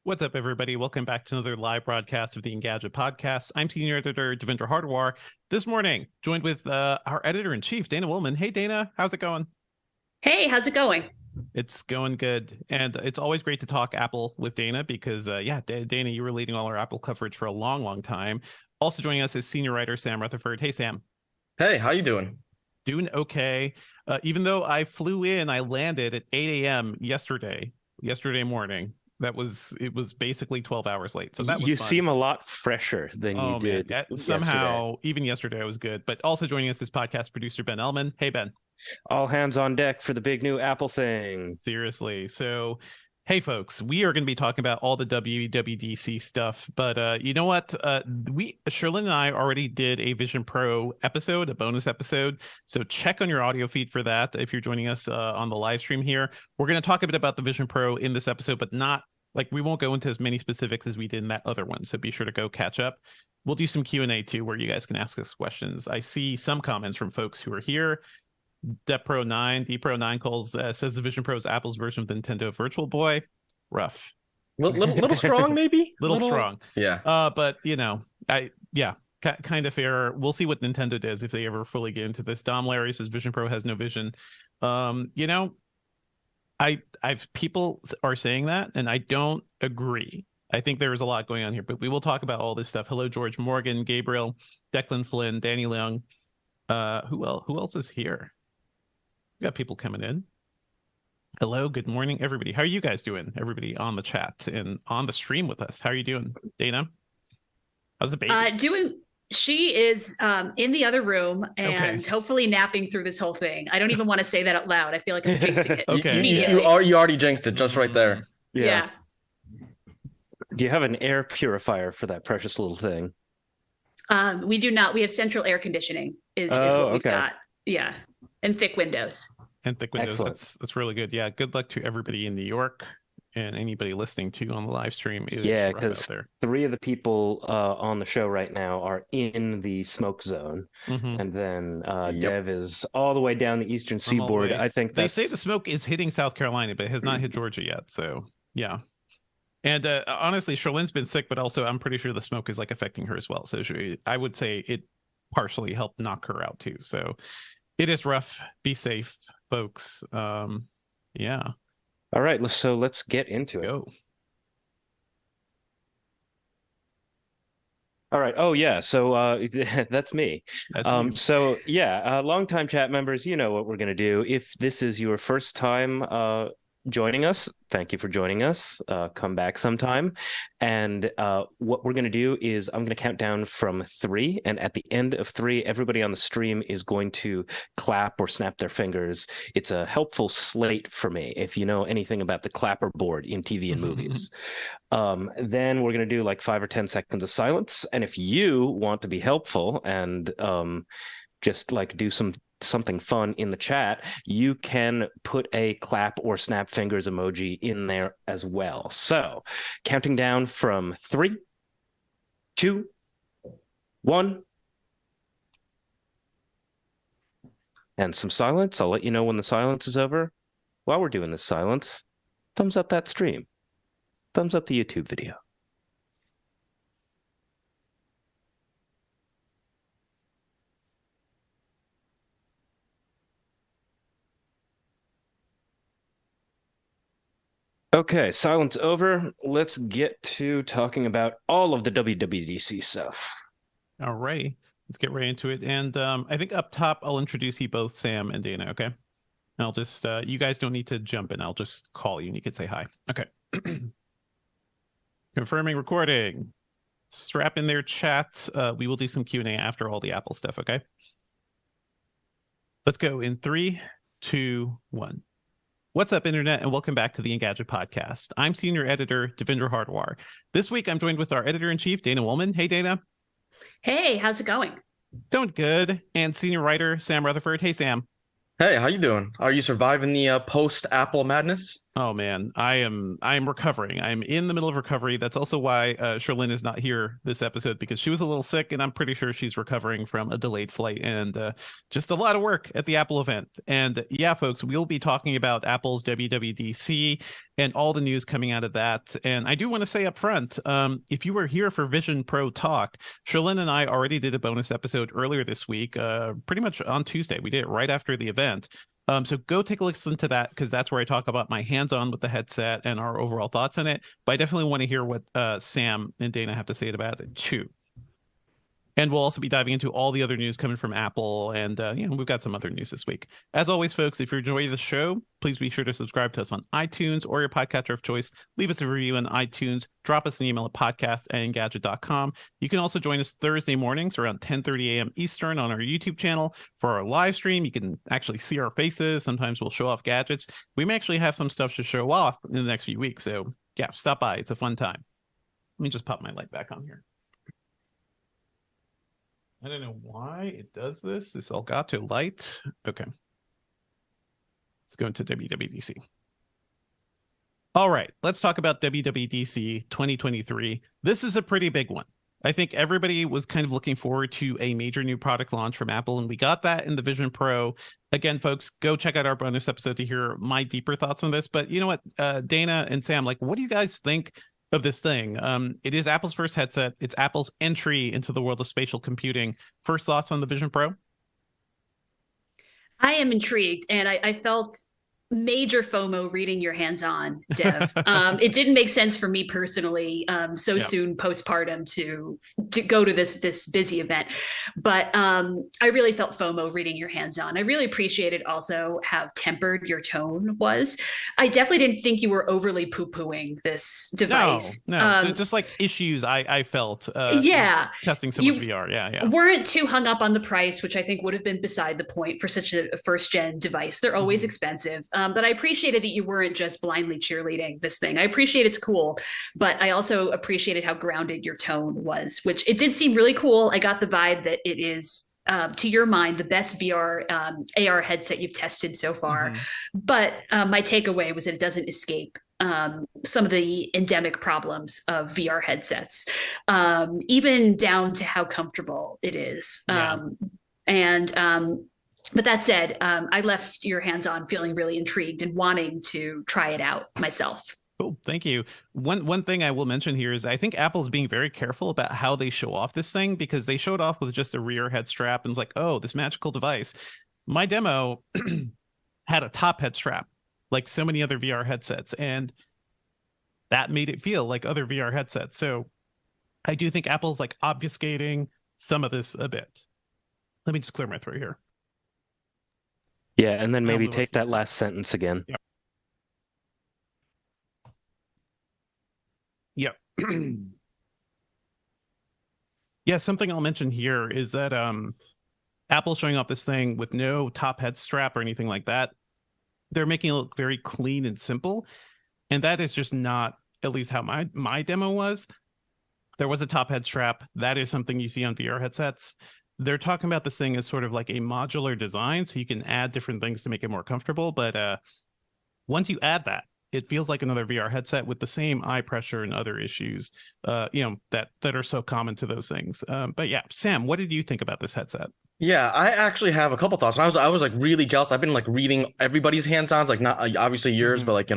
What's up, everybody? Welcome back to another live broadcast of the Engadget Podcast. I'm Senior Editor Devendra Hardwar. This morning, joined with our Editor-in-Chief, Dana Woolman. Hey, Dana, how's it going? Hey, how's it going? It's going good. And it's always great to talk Apple with Dana because, Dana, you were leading all our Apple coverage for a long, long time. Also joining us is Senior Writer Sam Rutherford. Hey, Sam. Hey, how you doing? Doing okay. Even though I landed at 8 a.m. yesterday morning. It was basically 12 hours late. So that was you fun. seem a lot fresher than you did somehow yesterday. Even yesterday I was good. But also joining us is podcast producer Ben Ellman. Hey, Ben. All hands on deck for the big new Apple thing. Seriously. So hey, folks, we are going to be talking about all the WWDC stuff. But you know what? Sherlyn and I already did a Vision Pro episode, a bonus episode. So check on your audio feed for that if you're joining us on the live stream here. We're going to talk a bit about the Vision Pro in this episode, but not like we won't go into as many specifics as we did in that other one. So be sure to go catch up. We'll do some Q&A too, where you guys can ask us questions. I see some comments from folks who are here. DPro9 calls says the Vision Pro is Apple's version of the Nintendo Virtual Boy. Rough. Little strong, maybe. little strong. Yeah. But you know, kind of fair. We'll see what Nintendo does if they ever fully get into this. Dom Larry says Vision Pro has no vision. You know, I've people are saying that, and I don't agree. I think there is a lot going on here, but we will talk about all this stuff. Hello, George Morgan, Gabriel, Declan Flynn, Danny Leung. Who else is here? We got people coming in. Hello, good morning, everybody. How are you guys doing? Everybody on the chat and on the stream with us. How are you doing, Dana? How's the baby? She is in the other room and hopefully napping through this whole thing. I don't even want to say that out loud. I feel like I'm jinxing it. Okay. You already jinxed it just right there. Yeah. Do you have an air purifier for that precious little thing? We do not. We have central air conditioning is what we've got. Yeah. And thick windows. Excellent. That's really good. Yeah. Good luck to everybody in New York and anybody listening to on the live stream. Yeah, because 3 of the people on the show right now are in the smoke zone. Mm-hmm. And then Dev is all the way down the eastern seaboard. I think they say the smoke is hitting South Carolina, but it has not hit Georgia yet. So yeah. And honestly, Sherlyn's been sick, but also I'm pretty sure the smoke is like affecting her as well. So I would say it partially helped knock her out too. So it is rough. Be safe, folks. Yeah. All right. So let's get into it. Go. All right. Oh, yeah. So that's me. So, yeah, longtime chat members, you know what we're going to do. If this is your first time joining us, thank you for joining us. Come back sometime. And what we're going to do is I'm going to count down from 3. And at the end of 3, everybody on the stream is going to clap or snap their fingers. It's a helpful slate for me if you know anything about the clapper board in TV and movies. Then we're going to do like 5 or 10 seconds of silence. And if you want to be helpful and just like do something fun in the chat, you can put a clap or snap fingers emoji in there as well. So counting down from 3, 2, 1, and some silence. I'll let you know when the silence is over. While we're doing this silence, thumbs up that stream, thumbs up the YouTube video. Okay, silence over. Let's get to talking about all of the WWDC stuff. All right, let's get right into it. And I think up top, I'll introduce you both, Sam and Dana, okay? And I'll just, you guys don't need to jump in. I'll just call you and you can say hi. Okay. Confirming recording. Strap in their chat. We will do some Q&A after all the Apple stuff, okay? Let's go in 3, 2, 1. What's up, Internet, and welcome back to the Engadget Podcast. I'm Senior Editor Devendra Hardwar. This week, I'm joined with our Editor-in-Chief, Dana Woolman. Hey, Dana. Hey, how's it going? Going good. And Senior Writer Sam Rutherford. Hey, Sam. Hey, how you doing? Are you surviving the post Apple madness? Oh man, I'm recovering. I'm in the middle of recovery. That's also why Sherlyn is not here this episode, because she was a little sick, and I'm pretty sure she's recovering from a delayed flight and just a lot of work at the Apple event. And yeah, folks, we'll be talking about Apple's WWDC and all the news coming out of that. And I do want to say up front, if you were here for Vision Pro Talk, Sherlyn and I already did a bonus episode earlier this week, pretty much on Tuesday. We did it right after the event. So go take a listen to that, because that's where I talk about my hands-on with the headset and our overall thoughts on it. But I definitely want to hear what Sam and Dana have to say about it too. And we'll also be diving into all the other news coming from Apple. And, we've got some other news this week. As always, folks, if you're enjoying the show, please be sure to subscribe to us on iTunes or your podcatcher of choice. Leave us a review on iTunes. Drop us an email at podcast@engadget.com. You can also join us Thursday mornings around 10:30 a.m. Eastern on our YouTube channel for our live stream. You can actually see our faces. Sometimes we'll show off gadgets. We may actually have some stuff to show off in the next few weeks. So, yeah, stop by. It's a fun time. Let me just pop my light back on here. I don't know why it does this. This all got to light. Okay. Let's go into WWDC. All right. Let's talk about WWDC 2023. This is a pretty big one. I think everybody was kind of looking forward to a major new product launch from Apple, and we got that in the Vision Pro. Again, folks, go check out our bonus episode to hear my deeper thoughts on this. But you know what, Dana and Sam, what do you guys think of this thing? It is Apple's first headset. It's Apple's entry into the world of spatial computing. First thoughts on the Vision Pro? I am intrigued, and I felt major FOMO reading your hands-on, Dev. It didn't make sense for me personally, soon postpartum to go to this busy event, but I really felt FOMO reading your hands-on. I really appreciated also how tempered your tone was. I definitely didn't think you were overly poo-pooing this device. No, just like issues I felt. Testing some with VR. Yeah. Weren't too hung up on the price, which I think would have been beside the point for such a first-gen device. They're always expensive. But I appreciated that you weren't just blindly cheerleading this thing. I appreciate it's cool, but I also appreciated how grounded your tone was, which it did seem really cool. I got the vibe that it is, to your mind, the best VR AR headset you've tested so far. But my takeaway was that it doesn't escape some of the endemic problems of VR headsets, even down to how comfortable it is. But that said, I left your hands-on feeling really intrigued and wanting to try it out myself. Cool. Thank you. One thing I will mention here is I think Apple's being very careful about how they show off this thing, because they showed off with just a rear head strap and it's like, oh, this magical device. My demo had a top head strap, like so many other VR headsets, and that made it feel like other VR headsets. So I do think Apple's obfuscating some of this a bit. Let me just clear my throat here. Yeah, and then maybe take that last sentence again. Yep. Yeah, something I'll mention here is that Apple's showing off this thing with no top head strap or anything like that. They're making it look very clean and simple, and that is just not, at least how my demo was. There was a top head strap. That is something you see on VR headsets. They're talking about this thing as sort of like a modular design, so you can add different things to make it more comfortable. But once you add that, it feels like another VR headset with the same eye pressure and other issues, that are so common to those things. But yeah, Sam, what did you think about this headset? Yeah, I actually have a couple thoughts. And I was really jealous. I've been reading everybody's hands-ons, not obviously yours, but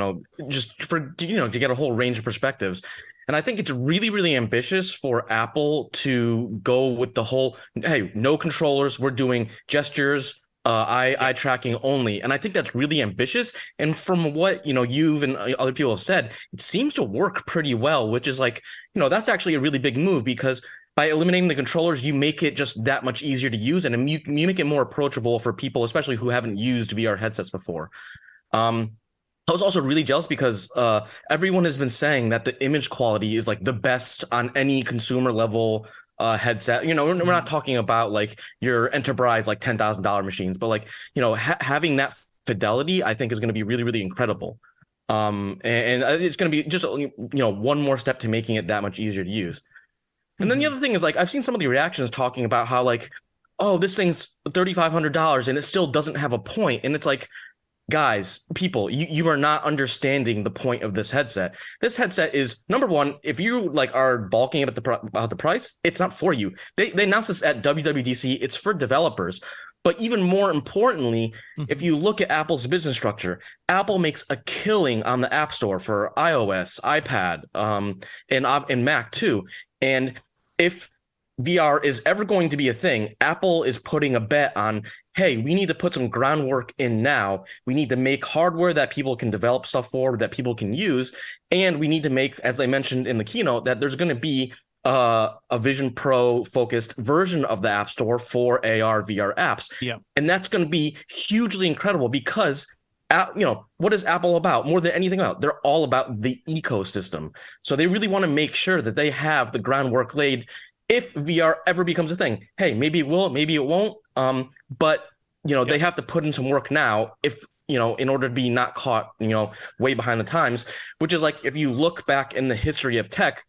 just for to get a whole range of perspectives. And I think it's really, really ambitious for Apple to go with the whole, hey, no controllers, we're doing gestures, eye tracking only. And I think that's really ambitious. And from what, you've and other people have said, it seems to work pretty well, which is that's actually a really big move, because by eliminating the controllers, you make it just that much easier to use, and you make it more approachable for people, especially who haven't used VR headsets before. I was also really jealous because everyone has been saying that the image quality is the best on any consumer level headset. We're not talking about your enterprise $10,000 machines, but having that fidelity, I think, is going to be really, really incredible. And it's going to be just one more step to making it that much easier to use. And then the other thing is I've seen some of the reactions talking about how oh, this thing's $3,500 and it still doesn't have a point. And it's like, guys, people, you are not understanding the point of this headset. This headset is, number one, if you like are balking about the price, it's not for you. They announced this at WWDC. It's for developers. But even more importantly, if you look at Apple's business structure, Apple makes a killing on the App Store for iOS, iPad, and Mac too. And if VR is ever going to be a thing, Apple is putting a bet on, hey, we need to put some groundwork in now. We need to make hardware that people can develop stuff for, that people can use. And we need to make, as I mentioned in the keynote, that there's going to be a Vision Pro focused version of the App Store for AR, VR apps. Yeah. And that's going to be hugely incredible because what is Apple about more than anything else? They're all about the ecosystem. So they really want to make sure that they have the groundwork laid if VR ever becomes a thing. Hey, maybe it will, maybe it won't. But they have to put in some work now if in order to be not caught, way behind the times, which is like if you look back in the history of tech,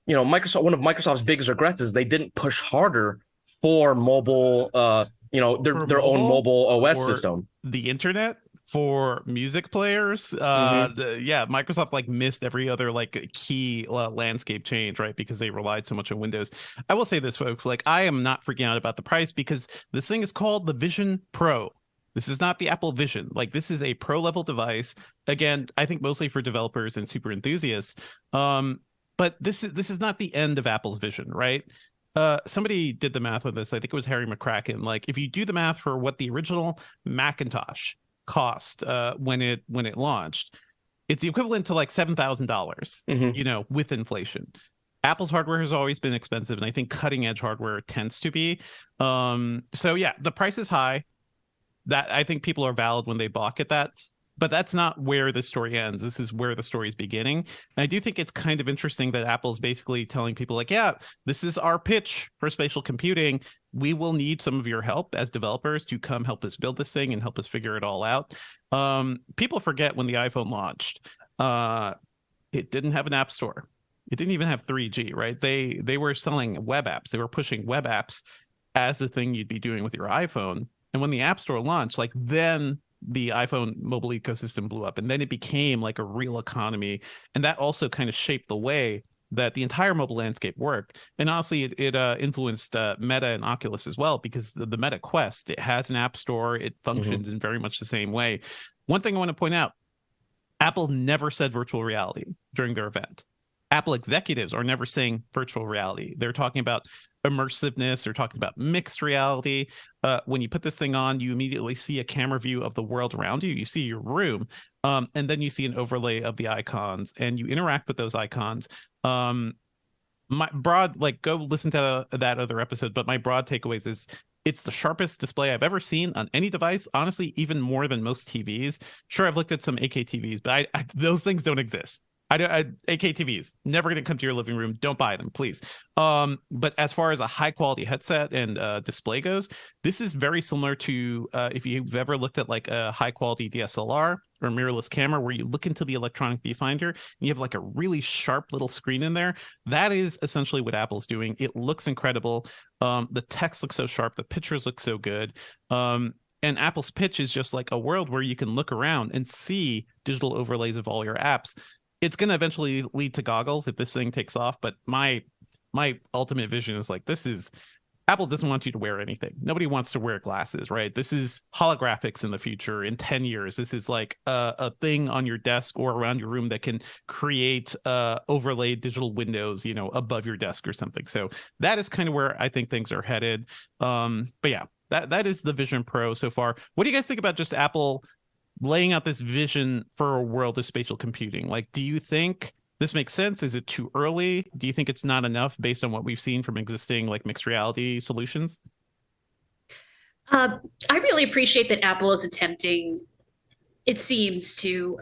Microsoft, one of Microsoft's biggest regrets is they didn't push harder for mobile, their own mobile OS system. The internet for music players. Microsoft missed every other key landscape change, right? Because they relied so much on Windows. I will say this, folks, I am not freaking out about the price because this thing is called the Vision Pro. This is not the Apple Vision. This is a pro level device. Again, I think mostly for developers and super enthusiasts. But this is not the end of Apple's vision, right? Somebody did the math on this. I think it was Harry McCracken. If you do the math for what the original Macintosh cost when it launched, it's the equivalent to $7,000, with inflation. Apple's hardware has always been expensive, and I think cutting edge hardware tends to be. So yeah, the price is high. That I think people are valid when they balk at that. But that's not where the story ends. This is where the story is beginning. And I do think it's kind of interesting that Apple's basically telling people this is our pitch for spatial computing. We will need some of your help as developers to come help us build this thing and help us figure it all out. People forget when the iPhone launched, it didn't have an app store. It didn't even have 3G, right? They were selling web apps. They were pushing web apps as the thing you'd be doing with your iPhone. And when the App Store launched, then the iPhone mobile ecosystem blew up, and then it became a real economy. And that also kind of shaped the way that the entire mobile landscape worked. And honestly, it influenced Meta and Oculus as well, because the Meta Quest, it has an app store. It functions in very much the same way. One thing I want to point out, Apple never said virtual reality during their event. Apple executives are never saying virtual reality. They're talking about immersiveness. They're talking about mixed reality. When you put this thing on, you immediately see a camera view of the world around you. You see your room, and then you see an overlay of the icons, and you interact with those icons. My broad, go listen to that other episode, but my broad takeaways is it's the sharpest display I've ever seen on any device. Honestly, even more than most TVs. Sure, I've looked at some 8K TVs, but those things don't exist. 8K TVs never going to come to your living room. Don't buy them, please. But as far as a high quality headset and display goes, this is very similar to if you've ever looked at a high quality DSLR or mirrorless camera, where you look into the electronic viewfinder and you have a really sharp little screen in there. That is essentially what Apple's doing. It looks incredible. The text looks so sharp. The pictures look so good. And Apple's pitch is just a world where you can look around and see digital overlays of all your apps. It's going to eventually lead to goggles if this thing takes off. But my ultimate vision is Apple doesn't want you to wear anything. Nobody wants to wear glasses, right? This is holographics in the future. In 10 years, this is a thing on your desk or around your room that can create overlaid digital windows, above your desk or something. So that is kind of where I think things are headed. But yeah, that is the Vision Pro so far. What do you guys think about just Apple laying out this vision for a world of spatial computing? Do you think this makes sense? Is it too early? Do you think it's not enough based on what we've seen from existing mixed reality solutions? I really appreciate that Apple is attempting, it seems, to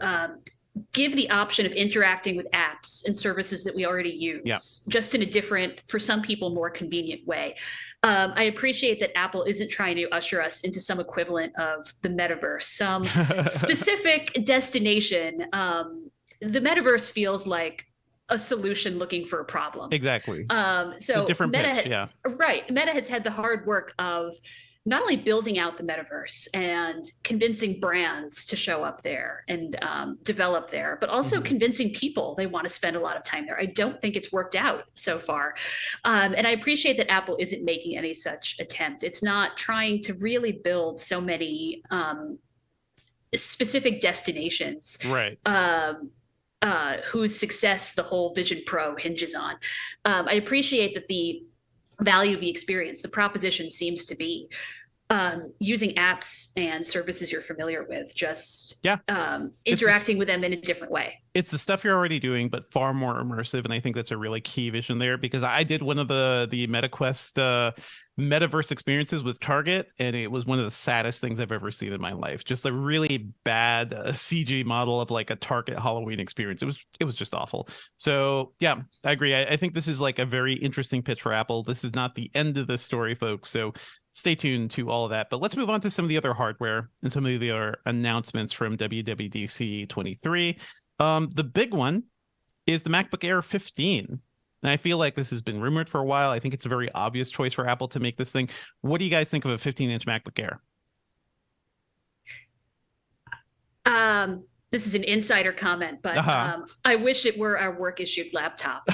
give the option of interacting with apps and services that we already use, just in a different, for some people, more convenient way. I appreciate that Apple isn't trying to usher us into some equivalent of the metaverse, some specific destination. The metaverse feels like a solution looking for a problem. Exactly. So a different pitch, yeah. Right. Meta has had the hard work of not only building out the metaverse and convincing brands to show up there and develop there, but also convincing people they want to spend a lot of time there. I don't think it's worked out so far. And I appreciate that Apple isn't making any such attempt. It's not trying to really build so many specific destinations. Right. Whose success the whole Vision Pro hinges on. I appreciate that the value of the experience, the proposition seems to be using apps and services you're familiar with, just interacting with them in a different way. It's the stuff you're already doing, but far more immersive. And I think that's a really key vision there, because I did one of the MetaQuest metaverse experiences with Target, and it was one of the saddest things I've ever seen in my life. Just a really bad CG model of like a Target Halloween experience. It was just awful. So yeah, I agree. I think this is like a very interesting pitch for Apple. This is not the end of the story, folks. So stay tuned to all of that. But let's move on to some of the other hardware and some of the other announcements from WWDC 23. The big one is the MacBook Air 15. And I feel like this has been rumored for a while. I think it's a very obvious choice for Apple to make this thing. What do you guys think of a 15-inch MacBook Air? This is an insider comment, but I wish it were our work-issued laptop.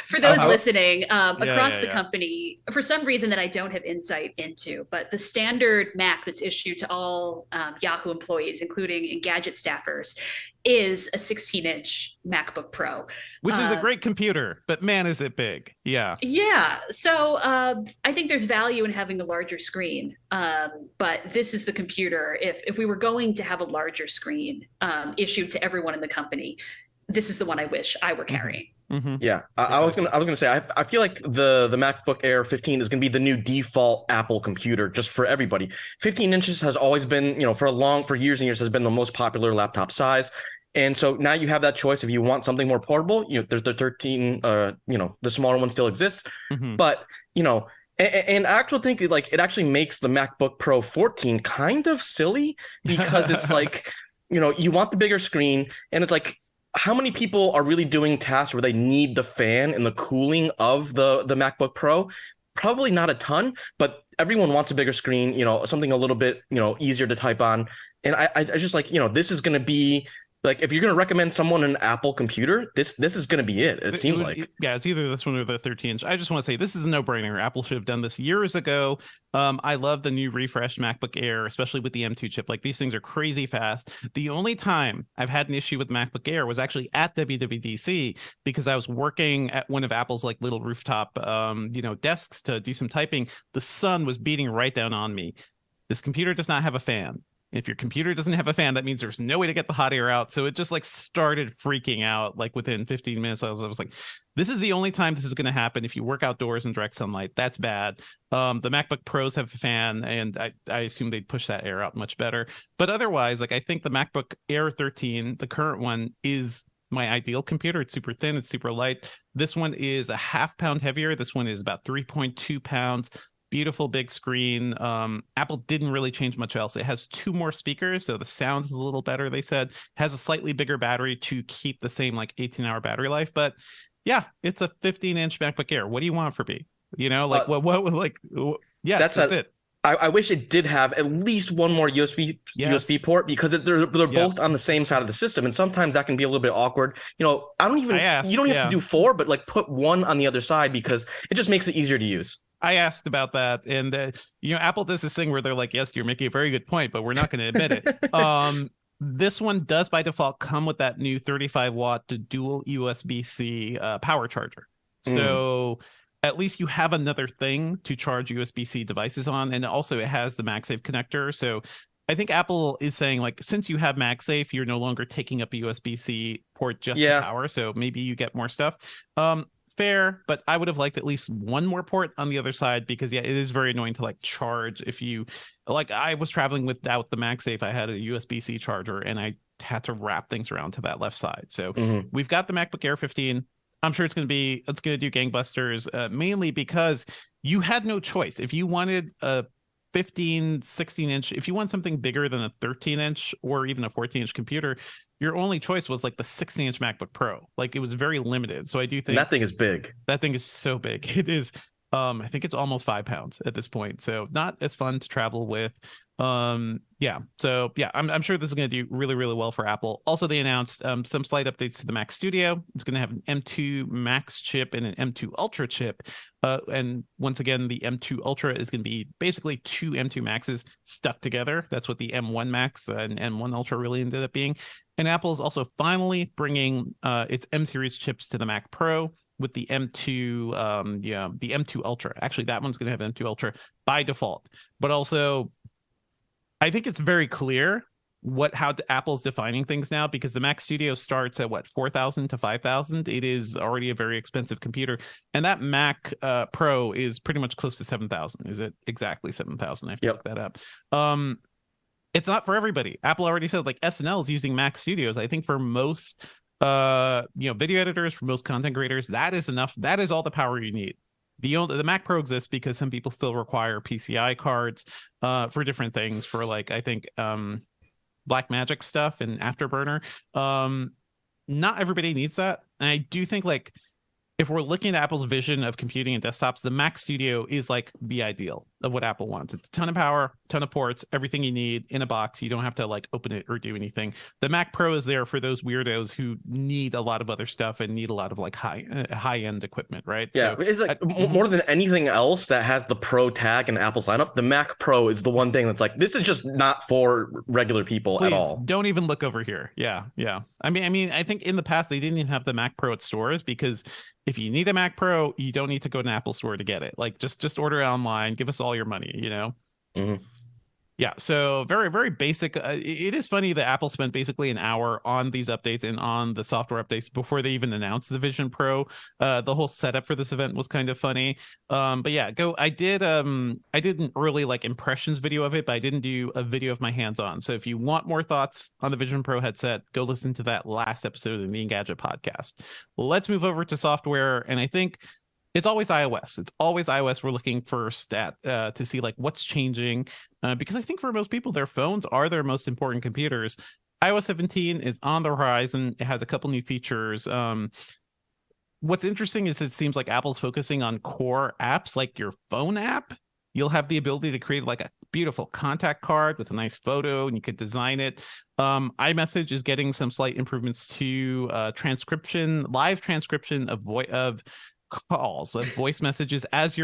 For those listening, across the company, for some reason that I don't have insight into, but the standard Mac that's issued to all Yahoo employees, including Engadget staffers, is a 16-inch MacBook Pro. Which is a great computer, but man, is it big. Yeah. Yeah. So I think there's value in having a larger screen. But this is the computer. If we were going to have a larger screen issued to everyone in the company, this is the one I wish I were carrying. Mm-hmm. Yeah, I was gonna say I feel like the MacBook Air 15 is gonna be the new default Apple computer just for everybody. 15 inches has always been, for years and years has been the most popular laptop size, and so now you have that choice. If you want something more portable, there's the 13, the smaller one still exists, but and I actually think it actually makes the MacBook Pro 14 kind of silly, because it's like you want the bigger screen, and it's like, how many people are really doing tasks where they need the fan and the cooling of the MacBook Pro? Probably not a ton, but everyone wants a bigger screen, something a little bit, easier to type on. And I just like, this is going to be like, if you're going to recommend someone an Apple computer, this is going to be it. It seems like. Yeah, it's either this one or the 13-inch. I just want to say this is a no-brainer. Apple should have done this years ago. I love the new refreshed MacBook Air, especially with the M2 chip. Like, these things are crazy fast. The only time I've had an issue with MacBook Air was actually at WWDC, because I was working at one of Apple's like little rooftop, desks to do some typing. The sun was beating right down on me. This computer does not have a fan. If your computer doesn't have a fan, that means there's no way to get the hot air out. So it just like started freaking out like within 15 minutes. I was like, this is the only time this is going to happen. If you work outdoors in direct sunlight, that's bad. The MacBook Pros have a fan, and I assume they'd push that air out much better. But otherwise, like, I think the MacBook Air 13, the current one, is my ideal computer. It's super thin. It's super light. This one is a half pound heavier. This one is about 3.2 pounds. Beautiful big screen. Apple didn't really change much else. It has 2 more speakers, so the sound is a little better, they said. Has a slightly bigger battery to keep the same like 18-hour battery life. But yeah, it's a 15-inch MacBook Air. What do you want for me? That's it. I wish it did have at least one more USB port, because they're both on the same side of the system, and sometimes that can be a little bit awkward. You don't even have to do 4, but like put one on the other side, because it just makes it easier to use. I asked about that, and Apple does this thing where they're like, yes, you're making a very good point, but we're not going to admit it. This one does by default come with that new 35-watt dual USB-C power charger. So at least you have another thing to charge USB-C devices on, and also it has the MagSafe connector. So I think Apple is saying, like, since you have MagSafe, you're no longer taking up a USB-C port just for power, so maybe you get more stuff. Fair, but I would have liked at least one more port on the other side, because it is very annoying to like charge. If you I was traveling without the MagSafe, I had a USB-C charger, and I had to wrap things around to that left side. So we've got the MacBook Air 15. I'm sure it's going to do gangbusters, mainly because you had no choice. If you wanted a 15, 16-inch, if you want something bigger than a 13-inch or even a 14-inch computer, your only choice was like the 16-inch MacBook Pro. Like it was very limited. So I do think And that thing is big. That thing is so big. It is. I think it's almost 5 pounds at this point. So not as fun to travel with. Yeah. So yeah, I'm sure this is going to do really, really well for Apple. Also, they announced some slight updates to the Mac Studio. It's going to have an M2 Max chip and an M2 Ultra chip. And once again, the M2 Ultra is going to be basically 2 M2 Maxes stuck together. That's what the M1 Max and M1 Ultra really ended up being. And Apple is also finally bringing its M series chips to the Mac Pro with the M2, the M2 Ultra. Actually, that one's going to have M2 Ultra by default. But also, I think it's very clear how Apple's defining things now, because the Mac Studio starts at what, 4,000 to 5,000. It is already a very expensive computer, and that Mac Pro is pretty much close to 7,000. Is it exactly 7,000? I have to look that up. It's not for everybody. Apple already said like SNL is using Mac Studios. I think for most video editors, for most content creators, that is enough. That is all the power you need. The Mac Pro exists because some people still require PCI cards for different things, for like, I think Blackmagic stuff and Afterburner. Not everybody needs that. And I do think like if we're looking at Apple's vision of computing and desktops, the Mac Studio is like the ideal of what Apple wants. It's a ton of power, ton of ports, everything you need in a box. You don't have to like open it or do anything. The Mac Pro is there for those weirdos who need a lot of other stuff and need a lot of like high-end equipment, right? Yeah, so, it's like more than anything else that has the Pro tag in Apple's lineup, the Mac Pro is the one thing that's like, this is just not for regular people at all. Don't even look over here. Yeah. I mean, I think in the past they didn't even have the Mac Pro at stores, because if you need a Mac Pro, you don't need to go to an Apple store to get it. Like just order it online, give us all your money, Mm-hmm. Yeah, so very, very basic. It is funny that Apple spent basically an hour on these updates and on the software updates before they even announced the Vision Pro. The whole setup for this event was kind of funny. But yeah, I did an early like impressions video of it, but I didn't do a video of my hands-on. So if you want more thoughts on the Vision Pro headset, go listen to that last episode of the Engadget podcast. Let's move over to software, and I think it's always iOS. It's always iOS we're looking first at to see like what's changing, because I think for most people, their phones are their most important computers. iOS 17 is on the horizon. It has a couple new features. What's interesting is it seems like Apple's focusing on core apps, like your phone app. You'll have the ability to create like a beautiful contact card with a nice photo, and you could design it. iMessage is getting some slight improvements to live transcription of calls, of voice messages, as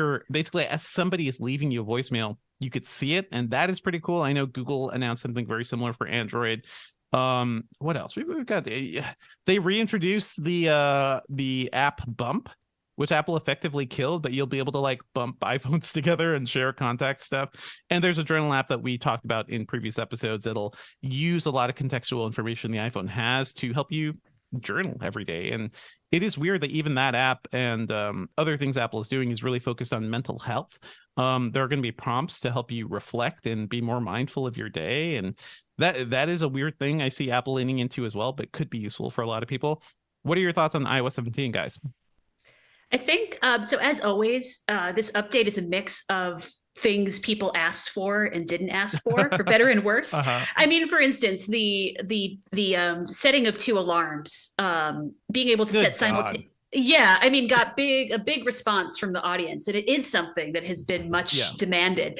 somebody is leaving you a voicemail, you could see it, and that is pretty cool. I know Google announced something very similar for Android. What else? We've got, they reintroduced the app Bump, which Apple effectively killed, but you'll be able to like bump iPhones together and share contact stuff. And there's a journal app that we talked about in previous episodes that'll use a lot of contextual information the iPhone has to help you journal every day. And it is weird that even that app and other things Apple is doing is really focused on mental health. There are going to be prompts to help you reflect and be more mindful of your day, and that is a weird thing I see Apple leaning into as well, but could be useful for a lot of people. What are your thoughts on iOS 17, guys? I think so. As always, this update is a mix of things people asked for and didn't ask for better and worse. I mean, for instance, the setting of 2 alarms, being able to set simultaneously. Yeah, I mean, got a big response from the audience, and it is something that has been much demanded,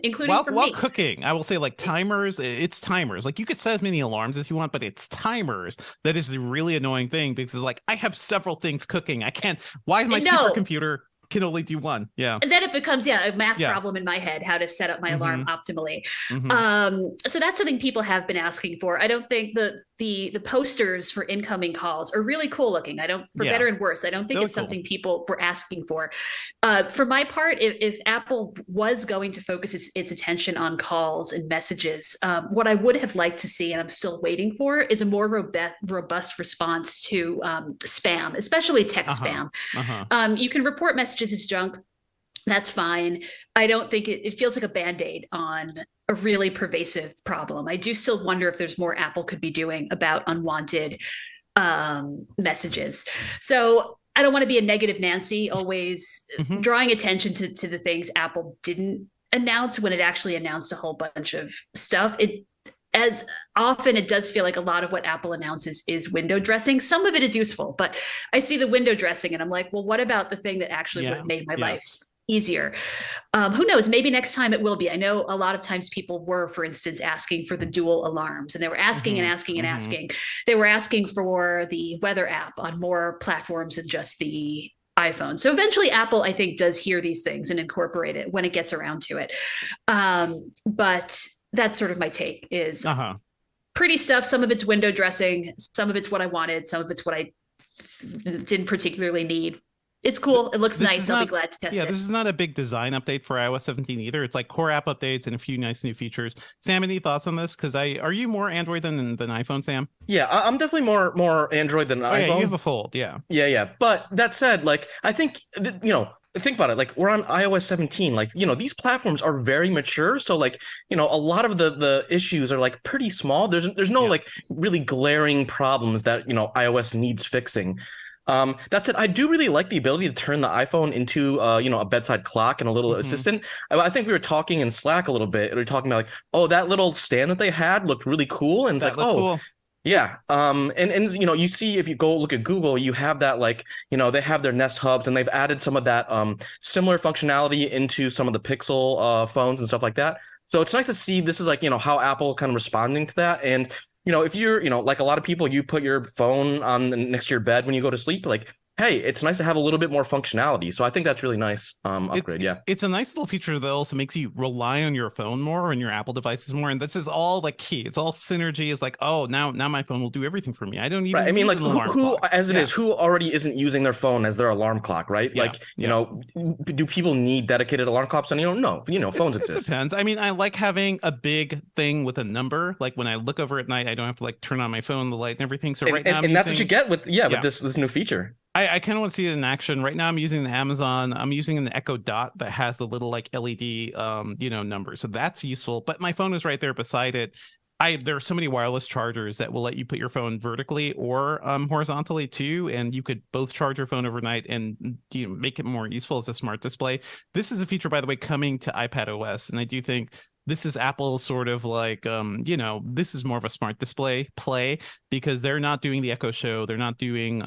including while cooking. I will say, like timers. It's timers. Like you could set as many alarms as you want, but it's timers that is the really annoying thing, because it's like I have several things cooking. I can't. Why is my supercomputer can only do one? Yeah. And then it becomes a math problem in my head, how to set up my alarm optimally. So that's something people have been asking for. I don't think the posters for incoming calls are really cool looking. For better and worse, I don't think it's something people were asking for. For my part, if Apple was going to focus its attention on calls and messages, what I would have liked to see, and I'm still waiting for, is a more robust response to spam, especially text spam. You can report messages as junk. That's fine. I don't think it feels like a Band-Aid on a really pervasive problem. I do still wonder if there's more Apple could be doing about unwanted messages. So I don't want to be a negative Nancy, always drawing attention to the things Apple didn't announce when it actually announced a whole bunch of stuff. As often it does feel like a lot of what Apple announces is window dressing. Some of it is useful, but I see the window dressing and I'm like, well, what about the thing that actually would have made my life easier? Who knows? Maybe next time it will be. I know a lot of times people were, for instance, asking for the dual alarms, and they were asking and asking and asking. They were asking for the weather app on more platforms than just the iPhone. So eventually Apple, I think, does hear these things and incorporate it when it gets around to it. But that's sort of my take is pretty stuff. Some of it's window dressing. Some of it's what I wanted. Some of it's what I didn't particularly need. It's cool. It looks nice. I'll be glad to test it. Yeah, this is not a big design update for iOS 17 either. It's like core app updates and a few nice new features. Sam, any thoughts on this? Because are you more Android than iPhone, Sam? Yeah, I'm definitely more Android than iPhone. Yeah, you have a Fold. Yeah. Yeah. But that said, like, I think, think about it, like we're on iOS 17, like, these platforms are very mature, so like, a lot of the issues are like pretty small. There's no like really glaring problems that iOS needs fixing. That said, I do really like the ability to turn the iPhone into a bedside clock and a little assistant. I think we were talking in Slack a little bit, and we were talking about like, oh, that little stand that they had looked really cool, and it's like, oh cool. Yeah. And you see, if you go look at Google, you have that, like, they have their Nest hubs, and they've added some of that similar functionality into some of the Pixel phones and stuff like that. So it's nice to see this is like, how Apple kind of responding to that. And, if you're, like a lot of people, you put your phone on next to your bed when you go to sleep, like, hey, it's nice to have a little bit more functionality. So I think that's really nice upgrade. It's a nice little feature that also makes you rely on your phone more and your Apple devices more. And this is all like key. It's all synergy. It's like, oh, now my phone will do everything for me. I don't even need like an alarm who clock. As it is, who already isn't using their phone as their alarm clock, right? Do people need dedicated alarm clocks? And no, phones exist. It depends. I mean, I like having a big thing with a number. Like when I look over at night, I don't have to like turn on my phone, the light and everything. So that's what you get with this new feature. I kind of want to see it in action. Right now I'm using the Amazon. I'm using an Echo Dot that has the little like LED number. So that's useful. But my phone is right there beside it. There are so many wireless chargers that will let you put your phone vertically or horizontally too, and you could both charge your phone overnight and make it more useful as a smart display. This is a feature, by the way, coming to iPad OS, and I do think this is Apple sort of like, this is more of a smart display play because they're not doing the Echo Show. They're not doing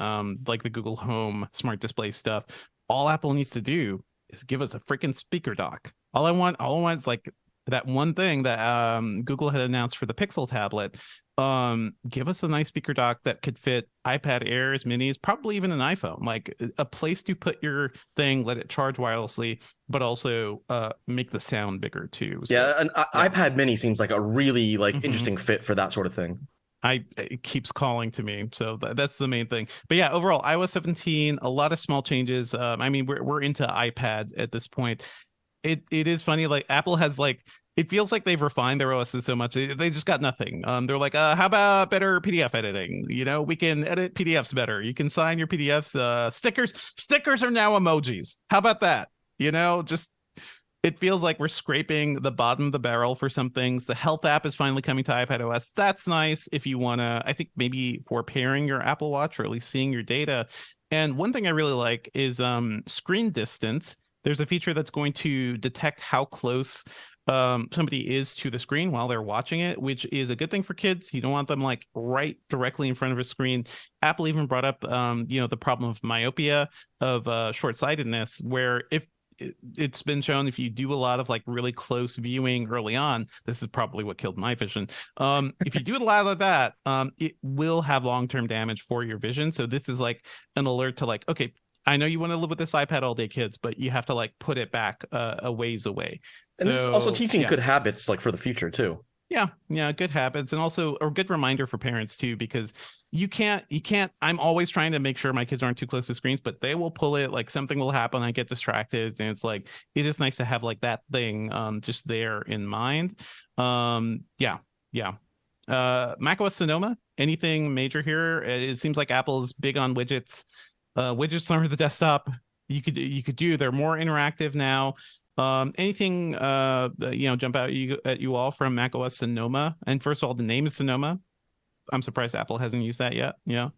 like the Google Home smart display stuff. All Apple needs to do is give us a freaking speaker dock. All I want is like that one thing that Google had announced for the Pixel tablet. Give us a nice speaker dock that could fit iPad Airs, minis, probably even an iPhone, like a place to put your thing, let it charge wirelessly, but also make the sound bigger too. So, an iPad mini seems like a really interesting fit for that sort of thing. It keeps calling to me, so that's the main thing. But yeah, overall, iOS 17, a lot of small changes. I mean, we're into iPad at this point. It is funny, like Apple has like, it feels like they've refined their OSs so much. They just got nothing. They're like, how about better PDF editing? We can edit PDFs better. You can sign your PDFs. Stickers are now emojis. How about that? Just it feels like we're scraping the bottom of the barrel for some things. The health app is finally coming to iPad OS. That's nice if you want to, I think maybe for pairing your Apple Watch or at least seeing your data. And one thing I really like is screen distance. There's a feature that's going to detect how close somebody is to the screen while they're watching it, which is a good thing for kids. You don't want them like right directly in front of a screen. Apple even brought up the problem of myopia, of short-sightedness, where if it's been shown if you do a lot of like really close viewing early on, this is probably what killed my vision. If you do a lot of that, it will have long-term damage for your vision. So this is like an alert to like, okay, I know you want to live with this iPad all day, kids, but you have to like put it back a ways away. And this is also teaching good habits like for the future too. Yeah, good habits, and also a good reminder for parents too, because you can't. I'm always trying to make sure my kids aren't too close to screens, but they will pull it. Like something will happen, I get distracted, and it's like it is nice to have like that thing just there in mind. macOS Sonoma. Anything major here? It seems like Apple's big on widgets. Widgets on the desktop. You could do. They're more interactive now. Anything jump out at you all from macOS Sonoma? And first of all, the name is Sonoma. I'm surprised Apple hasn't used that yet. Yeah.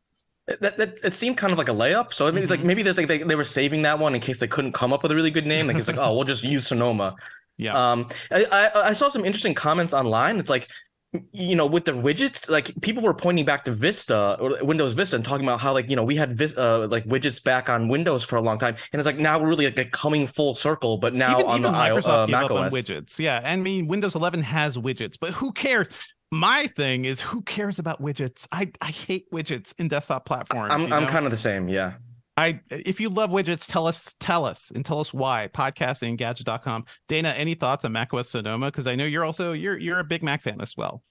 That it seemed kind of like a layup. So I mean, it's like maybe there's like they were saving that one in case they couldn't come up with a really good name. Like it's like, oh, we'll just use Sonoma. Yeah. I saw some interesting comments online. It's like, with the widgets, like people were pointing back to Vista or Windows Vista and talking about how like, we had like widgets back on Windows for a long time. And it's like now we're really like coming full circle, but now on even the Microsoft gave Mac up on OS. widgets. Yeah. I mean, Windows 11 has widgets, but who cares? My thing is, who cares about widgets? I hate widgets in desktop platforms. I'm kind of the same. Yeah. If you love widgets, tell us why. Podcasting, Engadget.com. Dana, any thoughts on macOS Sonoma? Because I know you're a big Mac fan as well.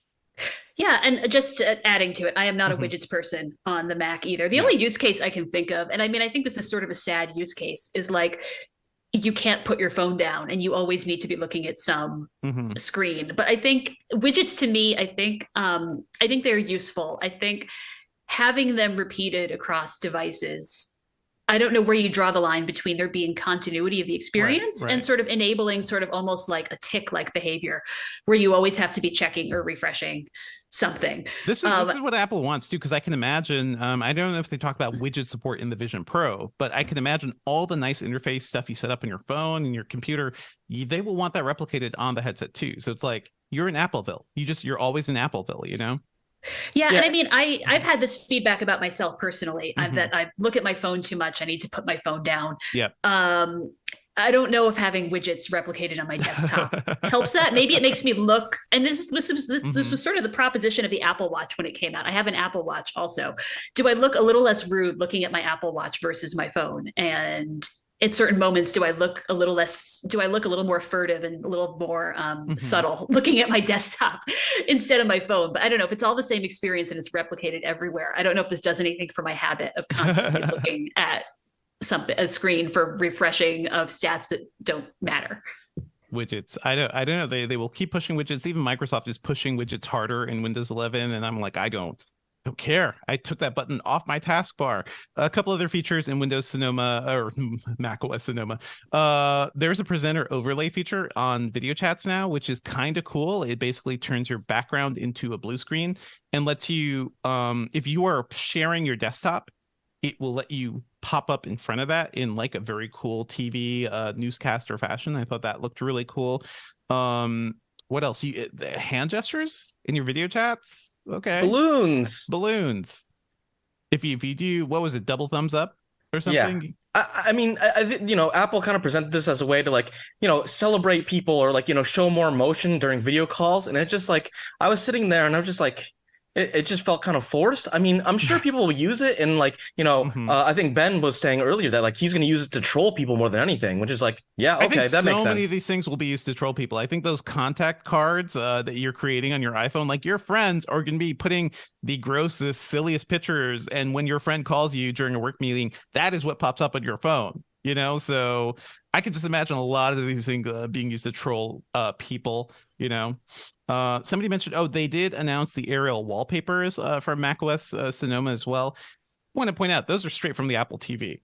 Yeah, and just adding to it, I am not a widgets person on the Mac either. The only use case I can think of, and I mean, I think this is sort of a sad use case, is like you can't put your phone down and you always need to be looking at some screen. But I think widgets, to me, I think they're useful. I think having them repeated across devices, I don't know where you draw the line between there being continuity of the experience and sort of enabling sort of almost like a tick-like behavior where you always have to be checking or refreshing something. This is what Apple wants too, because I can imagine, I don't know if they talk about widget support in the Vision Pro, but I can imagine all the nice interface stuff you set up on your phone and your computer, they will want that replicated on the headset too. So it's like, you're in Appleville. You're always in Appleville, Yeah, and I mean, I've had this feedback about myself personally, that I look at my phone too much. I need to put my phone down. Yeah. I don't know if having widgets replicated on my desktop helps that. Maybe it makes me look, and this was sort of the proposition of the Apple Watch when it came out. I have an Apple Watch also. Do I look a little less rude looking at my Apple Watch versus my phone? And at certain moments, do I look a little more furtive and a little more subtle looking at my desktop instead of my phone? But I don't know if it's all the same experience and it's replicated everywhere. I don't know if this does anything for my habit of constantly looking at a screen for refreshing of stats that don't matter. Widgets. I don't know. They will keep pushing widgets. Even Microsoft is pushing widgets harder in Windows 11. And I'm like, I don't care. I took that button off my taskbar. A couple other features in Windows Sonoma or Mac OS Sonoma. There's a presenter overlay feature on video chats now, which is kind of cool. It basically turns your background into a blue screen and lets you, if you are sharing your desktop, it will let you pop up in front of that in like a very cool TV newscaster fashion. I thought that looked really cool. What else? Hand gestures in your video chats? Okay. Balloons. If you do, what was it? Double thumbs up or something? Yeah. I mean, Apple kind of presented this as a way to like, celebrate people or like, show more emotion during video calls. And it's just like, I was sitting there and I was just like, it just felt kind of forced. I mean, I'm sure people will use it and like, I think Ben was saying earlier that like he's going to use it to troll people more than anything, which is like, yeah, okay, that makes sense. So many of these things will be used to troll people. I think those contact cards that you're creating on your iPhone, like your friends are going to be putting the grossest, silliest pictures. And when your friend calls you during a work meeting, that is what pops up on your phone, So I could just imagine a lot of these things being used to troll people, Somebody mentioned, they did announce the aerial wallpapers for macOS Sonoma as well. I want to point out, those are straight from the Apple TV.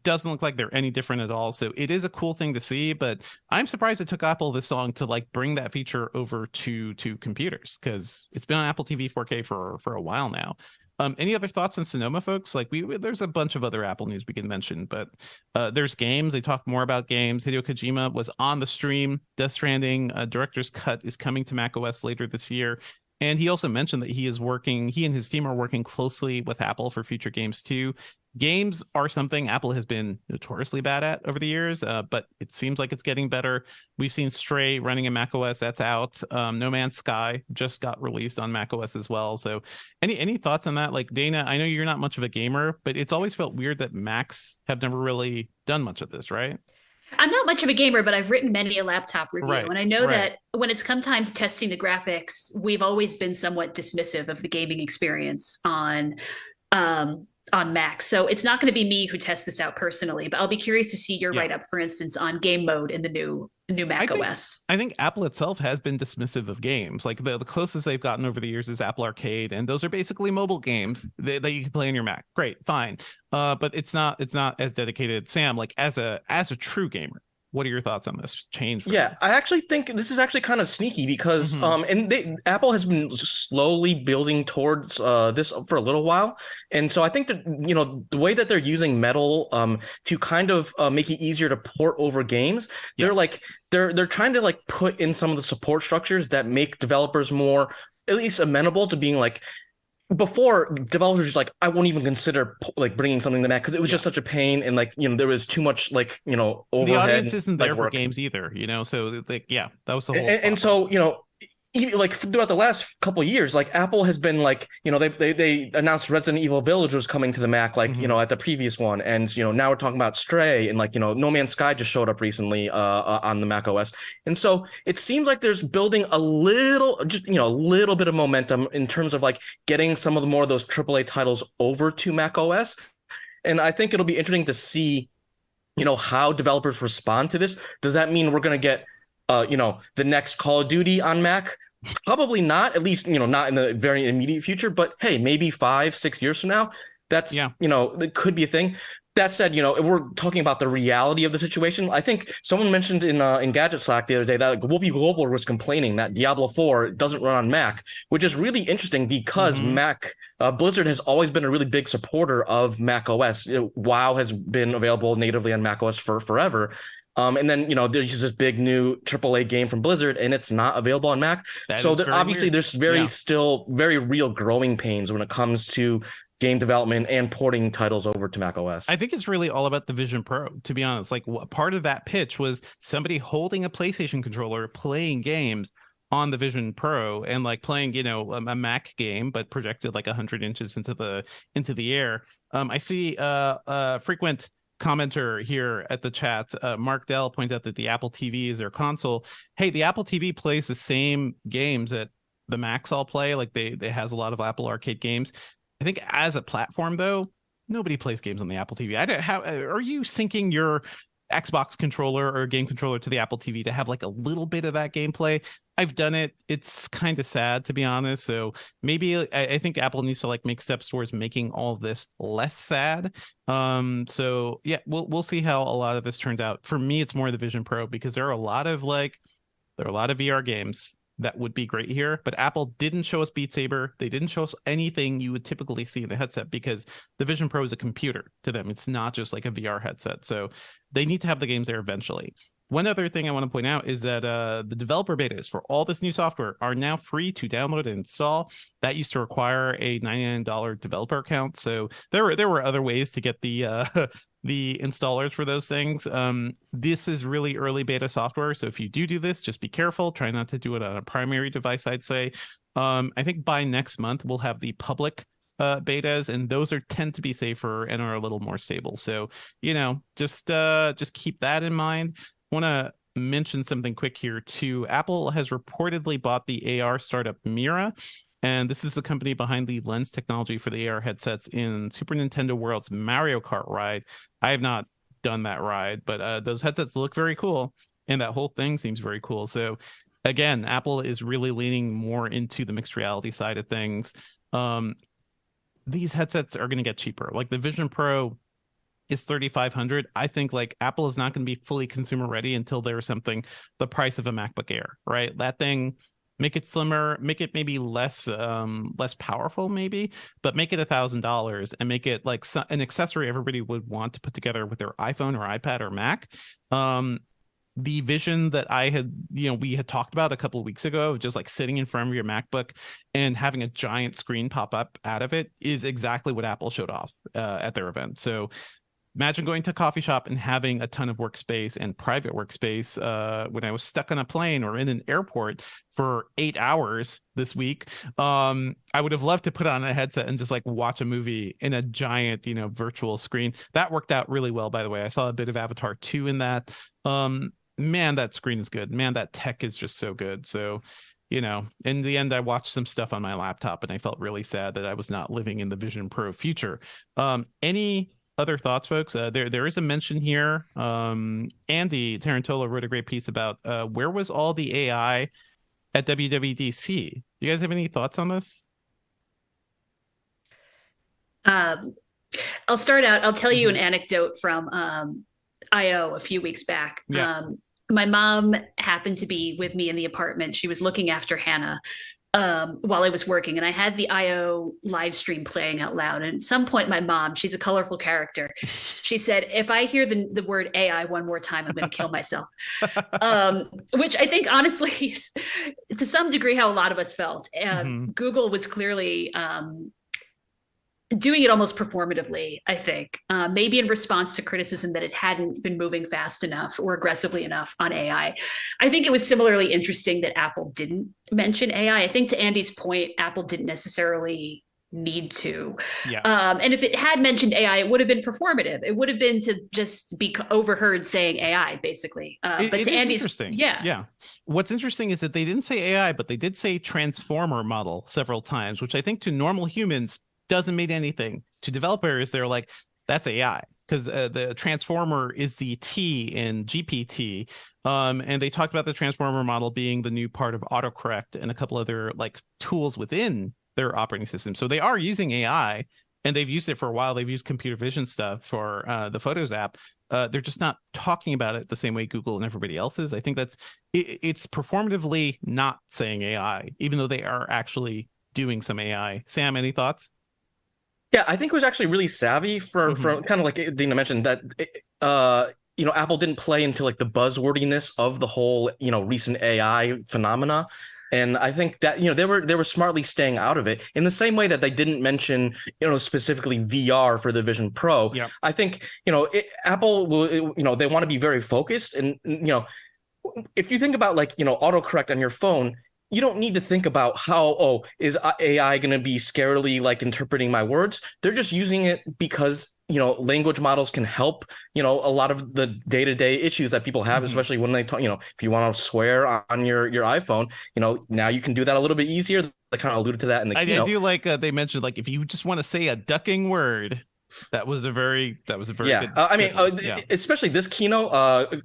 Doesn't look like they're any different at all. So it is a cool thing to see, but I'm surprised it took Apple this long to like bring that feature over to computers, because it's been on Apple TV 4K for a while now. Any other thoughts on Sonoma, folks? Like there's a bunch of other Apple news we can mention, but there's games. They talk more about games. Hideo Kojima was on the stream. Death Stranding Director's Cut is coming to macOS later this year. And he also mentioned that he and his team are working closely with Apple for future games too. Games are something Apple has been notoriously bad at over the years, but it seems like it's getting better. We've seen Stray running in macOS, that's out. No Man's Sky just got released on macOS as well. So any thoughts on that? Like, Dana, I know you're not much of a gamer, but it's always felt weird that Macs have never really done much of this, right? I'm not much of a gamer, but I've written many a laptop review. And I know that when it's come time to testing the graphics, we've always been somewhat dismissive of the gaming experience on Mac. So it's not going to be me who tests this out personally, but I'll be curious to see your write-up, for instance, on game mode in the new Mac OS. I think Apple itself has been dismissive of games. Like the closest they've gotten over the years is Apple Arcade, and those are basically mobile games that you can play on your Mac. Great, fine. But it's not as dedicated. Sam, like as a true gamer, what are your thoughts on this change? I actually think this is actually kind of sneaky because Apple has been slowly building towards this for a little while, and so I think that the way that they're using Metal to kind of make it easier to port over games, they're like they're trying to like put in some of the support structures that make developers more at least amenable to being like, before developers just like, I won't even consider like bringing something to Mac because it was just such a pain, and like, you know, there was too much like, you know, overhead. The audience isn't there for work. games either, you know, so like, yeah, that was the whole. And so, you know, like throughout the last couple of years, like Apple has been like, you know, they announced Resident Evil Village was coming to the Mac, like, you know, at the previous one, and you know, now we're talking about Stray, and like, you know, No Man's Sky just showed up recently on the Mac OS, and so it seems like there's building a little, just, you know, a little bit of momentum in terms of like getting some of the more of those AAA titles over to Mac OS, and I think it'll be interesting to see, you know, how developers respond to this. Does that mean we're going to get you know, the next Call of Duty on Mac? Probably not, at least, you know, not in the very immediate future, but hey, maybe 5-6 years from now, that's, you know, it could be a thing. That said, you know, if we're talking about the reality of the situation, I think someone mentioned in Engadget Slack the other day that like, Whoopi Goldberg was complaining that Diablo 4 doesn't run on Mac, which is really interesting because Mac, Blizzard has always been a really big supporter of Mac OS. You know, WoW has been available natively on Mac OS for forever. And then, you know, there's this big new AAA game from Blizzard, and it's not available on Mac. So obviously there's still very real growing pains when it comes to game development and porting titles over to Mac OS. I think it's really all about the Vision Pro, to be honest. Like, part of that pitch was somebody holding a PlayStation controller, playing games on the Vision Pro, and like playing, you know, a Mac game, but projected like 100 inches into the air. I see frequent commenter here at the chat, Mark Dell, points out that the Apple TV is their console. Hey, the Apple TV plays the same games that the Macs all play. Like, they has a lot of Apple Arcade games. I think as a platform, though, nobody plays games on the Apple TV. How are you syncing your Xbox controller or game controller to the Apple TV to have like a little bit of that gameplay? I've done it. It's kind of sad, to be honest. So maybe I think Apple needs to like make steps towards making all of this less sad. So yeah, we'll see how a lot of this turns out. For me, it's more the Vision Pro, because there are a lot of VR games that would be great here, but Apple didn't show us Beat Saber. They didn't show us anything you would typically see in the headset, because the Vision Pro is a computer to them. It's not just like a VR headset. So they need to have the games there eventually. One other thing I want to point out is that the developer betas for all this new software are now free to download and install. That used to require a $99 developer account. So there were other ways to get the installers for those things. This is really early beta software, so if you do this, just be careful. Try not to do it on a primary device, I'd say. I think by next month we'll have the public betas, and those tend to be safer and are a little more stable. So, you know, just keep that in mind. Want to mention something quick here too. Apple has reportedly bought the AR startup Mira, and this is the company behind the lens technology for the AR headsets in Super Nintendo World's Mario Kart ride. I have not done that ride, but those headsets look very cool, and that whole thing seems very cool. So again, Apple is really leaning more into the mixed reality side of things. These headsets are going to get cheaper. Like the Vision Pro is $3,500. I think like Apple is not going to be fully consumer ready until there's something the price of a MacBook Air, right? That thing, make it slimmer, make it maybe less powerful, maybe, but make it $1,000 and make it like an accessory everybody would want to put together with their iPhone or iPad or Mac. The vision that we had talked about a couple of weeks ago of just like sitting in front of your MacBook and having a giant screen pop up out of it is exactly what Apple showed off at their event. So imagine going to a coffee shop and having a ton of workspace and private workspace. When I was stuck on a plane or in an airport for 8 hours this week, I would have loved to put on a headset and just like watch a movie in a giant, virtual screen. That worked out really well, by the way. I saw a bit of Avatar 2 in that. Man, that screen is good. Man, that tech is just so good. So, in the end, I watched some stuff on my laptop and I felt really sad that I was not living in the Vision Pro future. Any other thoughts, folks? There is a mention here. Andy Tarantola wrote a great piece about where was all the AI at WWDC. You guys have any thoughts on this? I'll start out. I'll tell you an anecdote from I.O. a few weeks back. Yeah. My mom happened to be with me in the apartment. She was looking after Hannah. while I was working, and I had the IO live stream playing out loud. And at some point, my mom, she's a colorful character, she said, if I hear the word AI one more time, I'm going to kill myself. Which I think, honestly, is to some degree how a lot of us felt. Google was clearly doing it almost performatively, I think, maybe in response to criticism that it hadn't been moving fast enough or aggressively enough on AI. I think it was similarly interesting that Apple didn't mention AI. I think, to Andy's point, Apple didn't necessarily need to. And if it had mentioned AI, it would have been performative. It would have been to just be overheard saying AI, basically. But to Andy's, interesting. Yeah. What's interesting is that they didn't say AI, but they did say transformer model several times, which I think to normal humans doesn't mean anything. To developers, they're like, that's AI, because the transformer is the T in GPT. And they talked about the transformer model being the new part of autocorrect and a couple other like tools within their operating system. So they are using AI, and they've used it for a while. They've used computer vision stuff for the Photos app. They're just not talking about it the same way Google and everybody else is. I think it's performatively not saying AI, even though they are actually doing some AI. Sam, any thoughts? Yeah, I think it was actually really savvy for kind of like Dina mentioned that, Apple didn't play into like the buzzwordiness of the whole, recent AI phenomena. And I think that, they were smartly staying out of it in the same way that they didn't mention, specifically VR for the Vision Pro. Yep. I think, Apple will, they want to be very focused. And, if you think about like, autocorrect on your phone, you don't need to think about how, is AI going to be scarily like interpreting my words? They're just using it because, language models can help, a lot of the day-to-day issues that people have, especially when they talk, if you want to swear on your iPhone, now you can do that a little bit easier. They kind of alluded to that in the keynote. I do like they mentioned, like, if you just want to say a ducking word, that was a very good. Especially this keynote,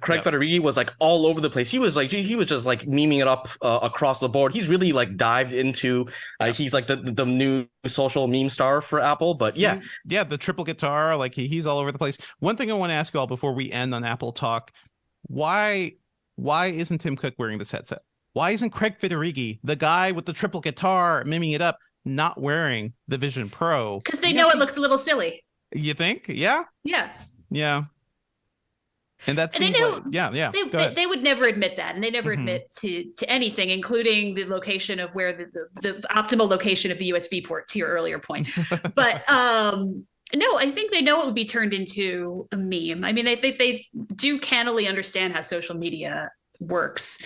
Craig Federighi was like all over the place. He was just like memeing it up across the board. He's really like dived into. He's like the new social meme star for Apple. But the triple guitar, like he's all over the place. One thing I want to ask you all before we end on Apple Talk: why isn't Tim Cook wearing this headset? Why isn't Craig Federighi, the guy with the triple guitar miming it up, not wearing the Vision Pro? Because they know it looks a little silly. You think? Yeah. And that's they know. Like, they would never admit that, and they never admit to anything, including the location of where the optimal location of the USB port, to your earlier point. But no, I think they know it would be turned into a meme. I mean, I think they do cannily understand how social media works.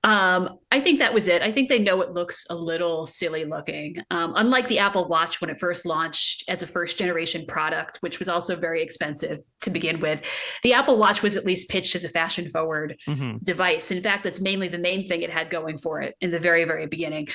I think that was it. I think they know it looks a little silly looking. Unlike the Apple Watch when it first launched as a first generation product, which was also very expensive to begin with, the Apple Watch was at least pitched as a fashion forward device. In fact, that's mainly the main thing it had going for it in the very, very beginning.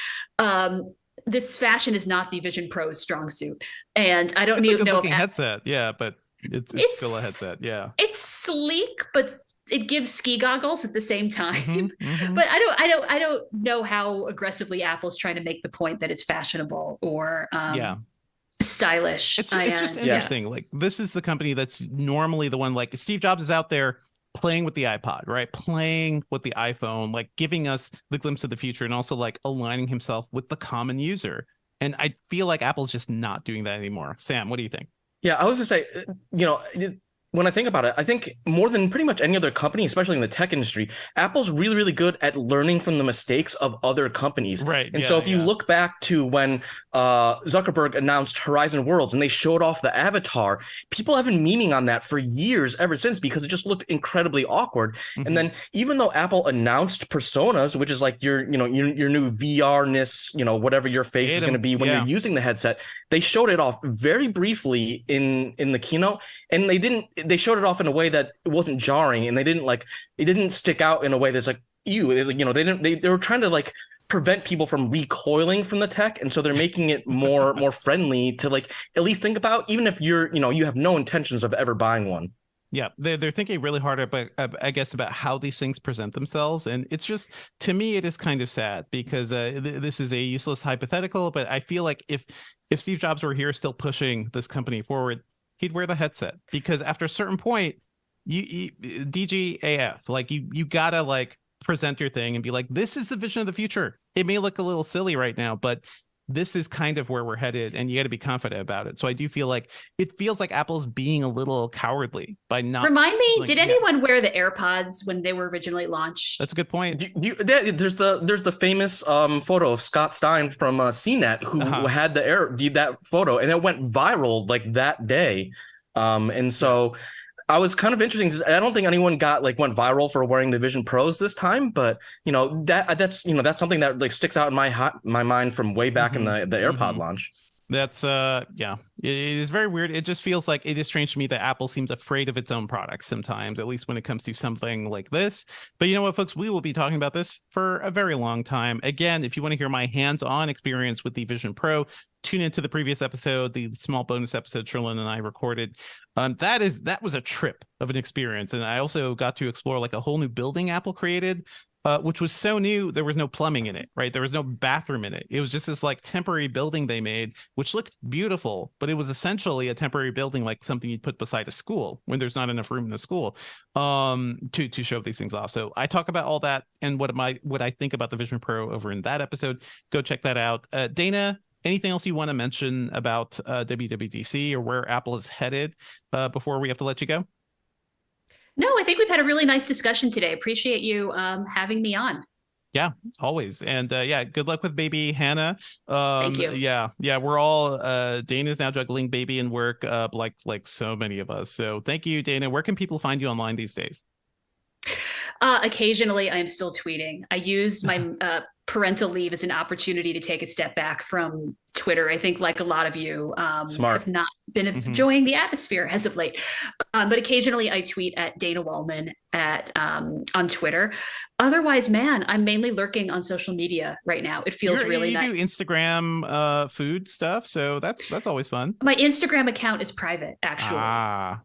This fashion is not the Vision Pro's strong suit. And I don't even know if headset. Yeah, but it's still a headset. Yeah. It's sleek, but it gives ski goggles at the same time. But I don't know how aggressively Apple's trying to make the point that it's fashionable or stylish. It's just interesting. Like, this is the company that's normally the one, like Steve Jobs is out there playing with the iPod, right? Playing with the iPhone, like giving us the glimpse of the future and also like aligning himself with the common user. And I feel like Apple's just not doing that anymore. Sam, what do you think? Yeah, I was gonna say, when I think about it, I think more than pretty much any other company, especially in the tech industry, Apple's really, really good at learning from the mistakes of other companies. Right. And so if you look back to when Zuckerberg announced Horizon Worlds and they showed off the avatar, people have been memeing on that for years ever since because it just looked incredibly awkward. And then even though Apple announced Personas, which is like your new VR-ness, whatever your face is going to be when you're using the headset, they showed it off very briefly in the keynote, and they showed it off in a way that it wasn't jarring, and it didn't stick out in a way that's like, ew, they were trying to like prevent people from recoiling from the tech, and so they're making it more friendly to like at least think about, even if you have no intentions of ever buying one. Yeah, they're thinking really hard about, I guess, about how these things present themselves. And it's just, to me, it is kind of sad because this is a useless hypothetical, but I feel like if Steve Jobs were here still pushing this company forward, he'd wear the headset, because after a certain point, you DGAF, like you gotta like present your thing and be like, this is the vision of the future. It may look a little silly right now, but this is kind of where we're headed, and you got to be confident about it. So I do feel like it feels like Apple's being a little cowardly by not. Remind me, did anyone wear the AirPods when they were originally launched? That's a good point. There's the famous photo of Scott Stein from CNET who had that photo, and it went viral like that day. And so I was kind of interesting. I don't think anyone went viral for wearing the Vision Pros this time, but that's something that like sticks out in my mind from way back in the AirPod launch. That's it is very weird. It just feels like it is strange to me that Apple seems afraid of its own products sometimes, at least when it comes to something like this. But you know what, folks, we will be talking about this for a very long time. Again, if you want to hear my hands-on experience with the Vision Pro, tune into the previous episode, the small bonus episode Sherlyn and I recorded. That was a trip of an experience. And I also got to explore like a whole new building Apple created, which was so new. There was no plumbing in it, right? There was no bathroom in it. It was just this like temporary building they made, which looked beautiful, but it was essentially a temporary building, like something you'd put beside a school when there's not enough room in a school to show these things off. So I talk about all that and what I think about the Vision Pro over in that episode. Go check that out. Dana, anything else you want to mention about WWDC or where Apple is headed before we have to let you go? No, I think we've had a really nice discussion today. Appreciate you having me on. Yeah, always. And good luck with baby Hannah. Thank you. Yeah, we're all Dana's now juggling baby and work like so many of us. So thank you, Dana. Where can people find you online these days? Occasionally, I am still tweeting. I use my parental leave as an opportunity to take a step back from Twitter. I think, like a lot of you, have not been enjoying the atmosphere as of late. But occasionally, I tweet at Dana Wallman on Twitter. Otherwise, man, I'm mainly lurking on social media right now. It feels really nice. You do Instagram food stuff, so that's always fun. My Instagram account is private, actually.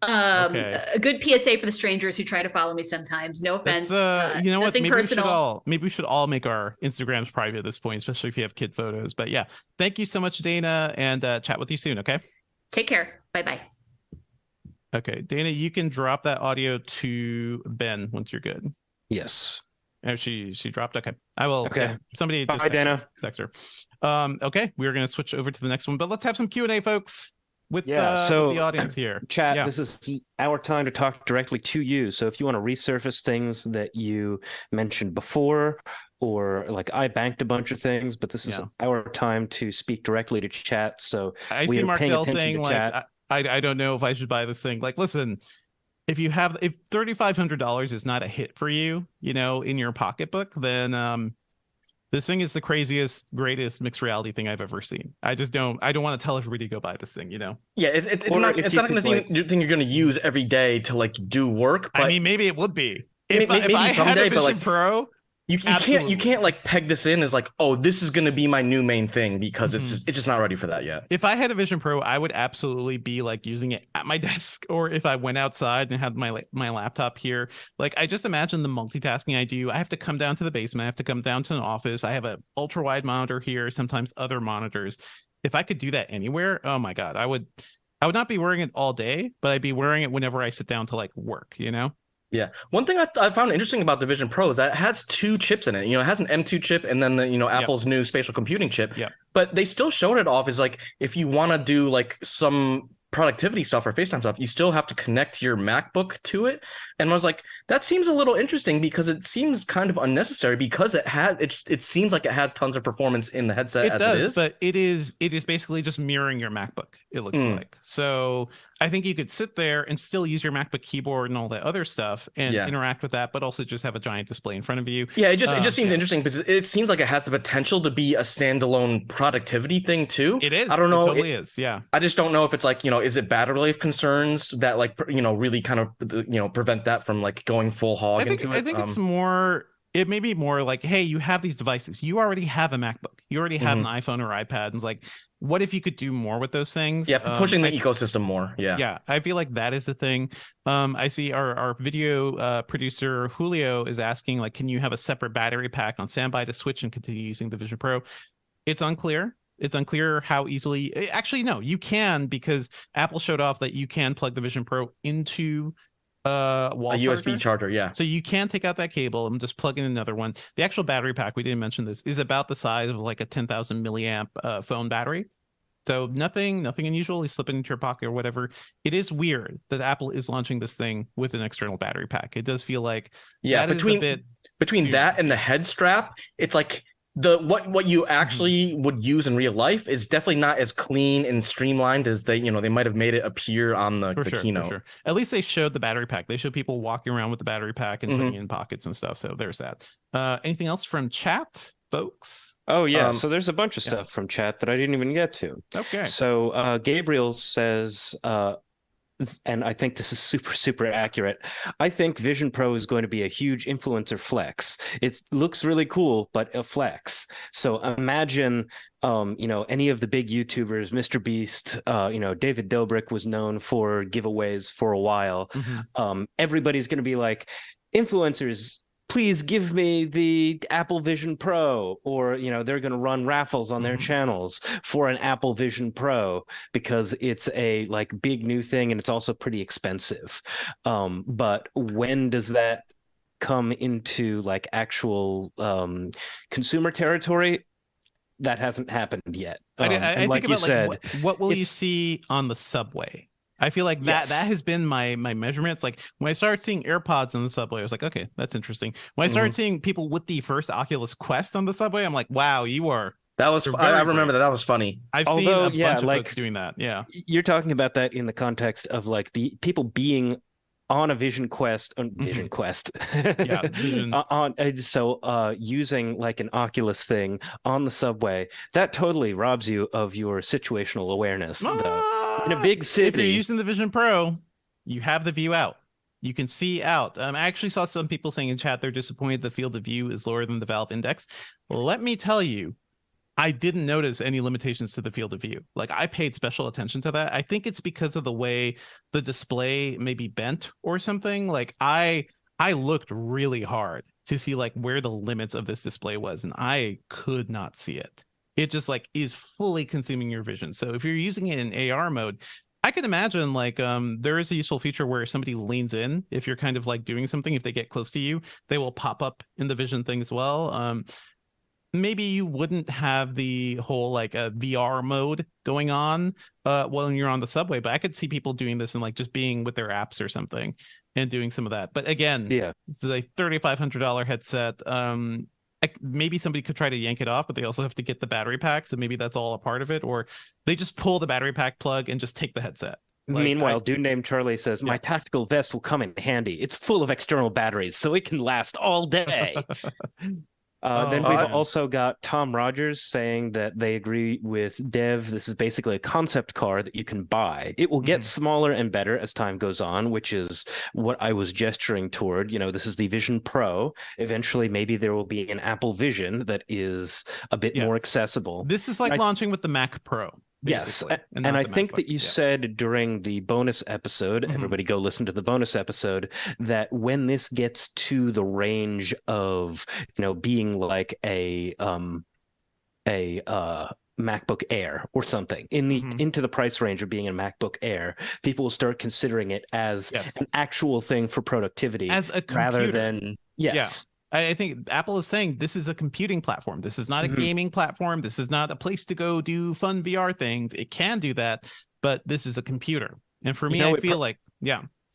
Okay. A good PSA for the strangers who try to follow me sometimes. No offense. You know what? Maybe personal. we should all make our Instagrams private at this point, especially if you have kid photos. But yeah, thank you so much, Dana, and chat with you soon. Okay. Take care. Bye-bye. Okay, Dana, you can drop that audio to Ben once you're good. Yes. Oh, she dropped. Okay, I will. Okay. Somebody just Dana. text her. Okay, we're gonna switch over to the next one, but let's have some Q&A, folks, with the audience here. Chat. This is our time to talk directly to you. So if you want to resurface things that you mentioned before, or like I banked a bunch of things, but this is our time to speak directly to chat. So I see Mark Dell saying like, I don't know if I should buy this thing. Like, listen, if $3,500 is not a hit for you, in your pocketbook, then this thing is the greatest mixed reality thing I've ever seen. I don't want to tell everybody to go buy this thing, Yeah, it's not the thing you're going to use every day to like do work. But I mean, maybe it would be. Maybe I someday, had a Vision but Pro. You can't like peg this in as like, oh, this is going to be my new main thing, because it's just not ready for that yet. If I had a Vision Pro, I would absolutely be like using it at my desk, or if I went outside and had my laptop here. Like, I just imagine the multitasking I do. I have to come down to the basement. I have to come down to an office. I have an ultra wide monitor here, sometimes other monitors. If I could do that anywhere, oh my God, I would not be wearing it all day, but I'd be wearing it whenever I sit down to like work, Yeah. One thing I found interesting about the Vision Pro is that it has 2 chips in it. It has an M2 chip and then Apple's new spatial computing chip. Yeah. But they still showed it off as like, if you want to do like some productivity stuff or FaceTime stuff, you still have to connect your MacBook to it. And I was like, that seems a little interesting, because it seems kind of unnecessary, because it seems like it has tons of performance in the headset it is. But it is basically just mirroring your MacBook, it looks like. So I think you could sit there and still use your MacBook keyboard and all that other stuff and interact with that, but also just have a giant display in front of you. Yeah, it just seemed interesting, because it seems like it has the potential to be a standalone productivity thing too. It is. I don't know. It totally is. Yeah. I just don't know if it's like, is it battery life concerns that like, really kind of, prevent that from like going full hog into it? I think it's more, it may be more like, hey, you have these devices. You already have a MacBook. You already have an iPhone or iPad. And it's like, what if you could do more with those things? Yeah, pushing the ecosystem more. Yeah. Yeah, I feel like that is the thing. I see our video producer Julio is asking, like, can you have a separate battery pack on standby to switch and continue using the Vision Pro? It's unclear. It's unclear how easily. Actually, no, you can, because Apple showed off that you can plug the Vision Pro into Wall A USB charger. charger, yeah. So you can take out that cable and just plug in another one. The actual battery pack, we didn't mention this, is about the size of like a 10,000 milliamp phone battery. So nothing unusual. You slip it into your pocket or whatever. It is weird that Apple is launching this thing with an external battery pack. It does feel like between that and the head strap, it's like what you actually would use in real life is definitely not as clean and streamlined as they might have made it appear on the keynote. For sure. At least they showed the battery pack. They showed people walking around with the battery pack and putting it in pockets and stuff. So there's that. Anything else from chat, folks? Oh yeah, so there's a bunch of stuff from chat that I didn't even get to. Okay. So Gabriel says, and I think this is super accurate. I think Vision Pro is going to be a huge influencer flex. It looks really cool, but a flex. So imagine, any of the big YouTubers, Mr. Beast, David Dobrik was known for giveaways for a while. Everybody's going to be like, influencers, please give me the Apple Vision Pro, or they're going to run raffles on their channels for an Apple Vision Pro because it's a like big new thing and it's also pretty expensive. But when does that come into like actual consumer territory? That hasn't happened yet. I like think you about said, like, what will you see on the subway? I feel like that has been my measurement. It's like when I started seeing AirPods on the subway, I was like, okay, that's interesting. When I started seeing people with the first Oculus Quest on the subway, I'm like, wow, I remember that was funny. I've seen a bunch of folks doing that. Yeah, you're talking about that in the context of like people being on a Vision Quest, yeah, using like an Oculus thing on the subway, that totally robs you of your situational awareness. Though. In a big city, if you're using the Vision Pro, you have the view out. You can see out. I actually saw some people saying in chat they're disappointed the field of view is lower than the Valve Index. Well, let me tell you, I didn't notice any limitations to the field of view. Like I paid special attention to that. I think it's because of the way the display may be bent or something. Like I looked really hard to see like where the limits of this display was, and I could not see it. It just like is fully consuming your vision. So if you're using it in AR mode, I can imagine like there is a useful feature where somebody leans in. If you're kind of like doing something, if they get close to you, they will pop up in the vision thing as well. Maybe you wouldn't have the whole like a VR mode going on when you're on the subway, but I could see people doing this and like just being with their apps or something and doing some of that. But again, this is a $3,500 headset. Maybe somebody could try to yank it off, but they also have to get the battery pack. So maybe that's all a part of it, or they just pull the battery pack plug and just take the headset. Like, meanwhile, dude named Charlie says, my tactical vest will come in handy. It's full of external batteries, so it can last all day. Then we've also got Tom Rogers saying that they agree with Dev. This is basically a concept car that you can buy. It will get smaller and better as time goes on, which is what I was gesturing toward. This is the Vision Pro. Eventually, maybe there will be an Apple Vision that is a bit more accessible. This is like launching with the Mac Pro. Yes, and I think that you said during the bonus episode, everybody go listen to the bonus episode, that when this gets to the range of, being like a MacBook Air or something into the price range of being a MacBook Air, people will start considering it as an actual thing for productivity as a computer. Rather than I think Apple is saying this is a computing platform. This is not a gaming platform. This is not a place to go do fun VR things. It can do that, but this is a computer. And for me, I feel like,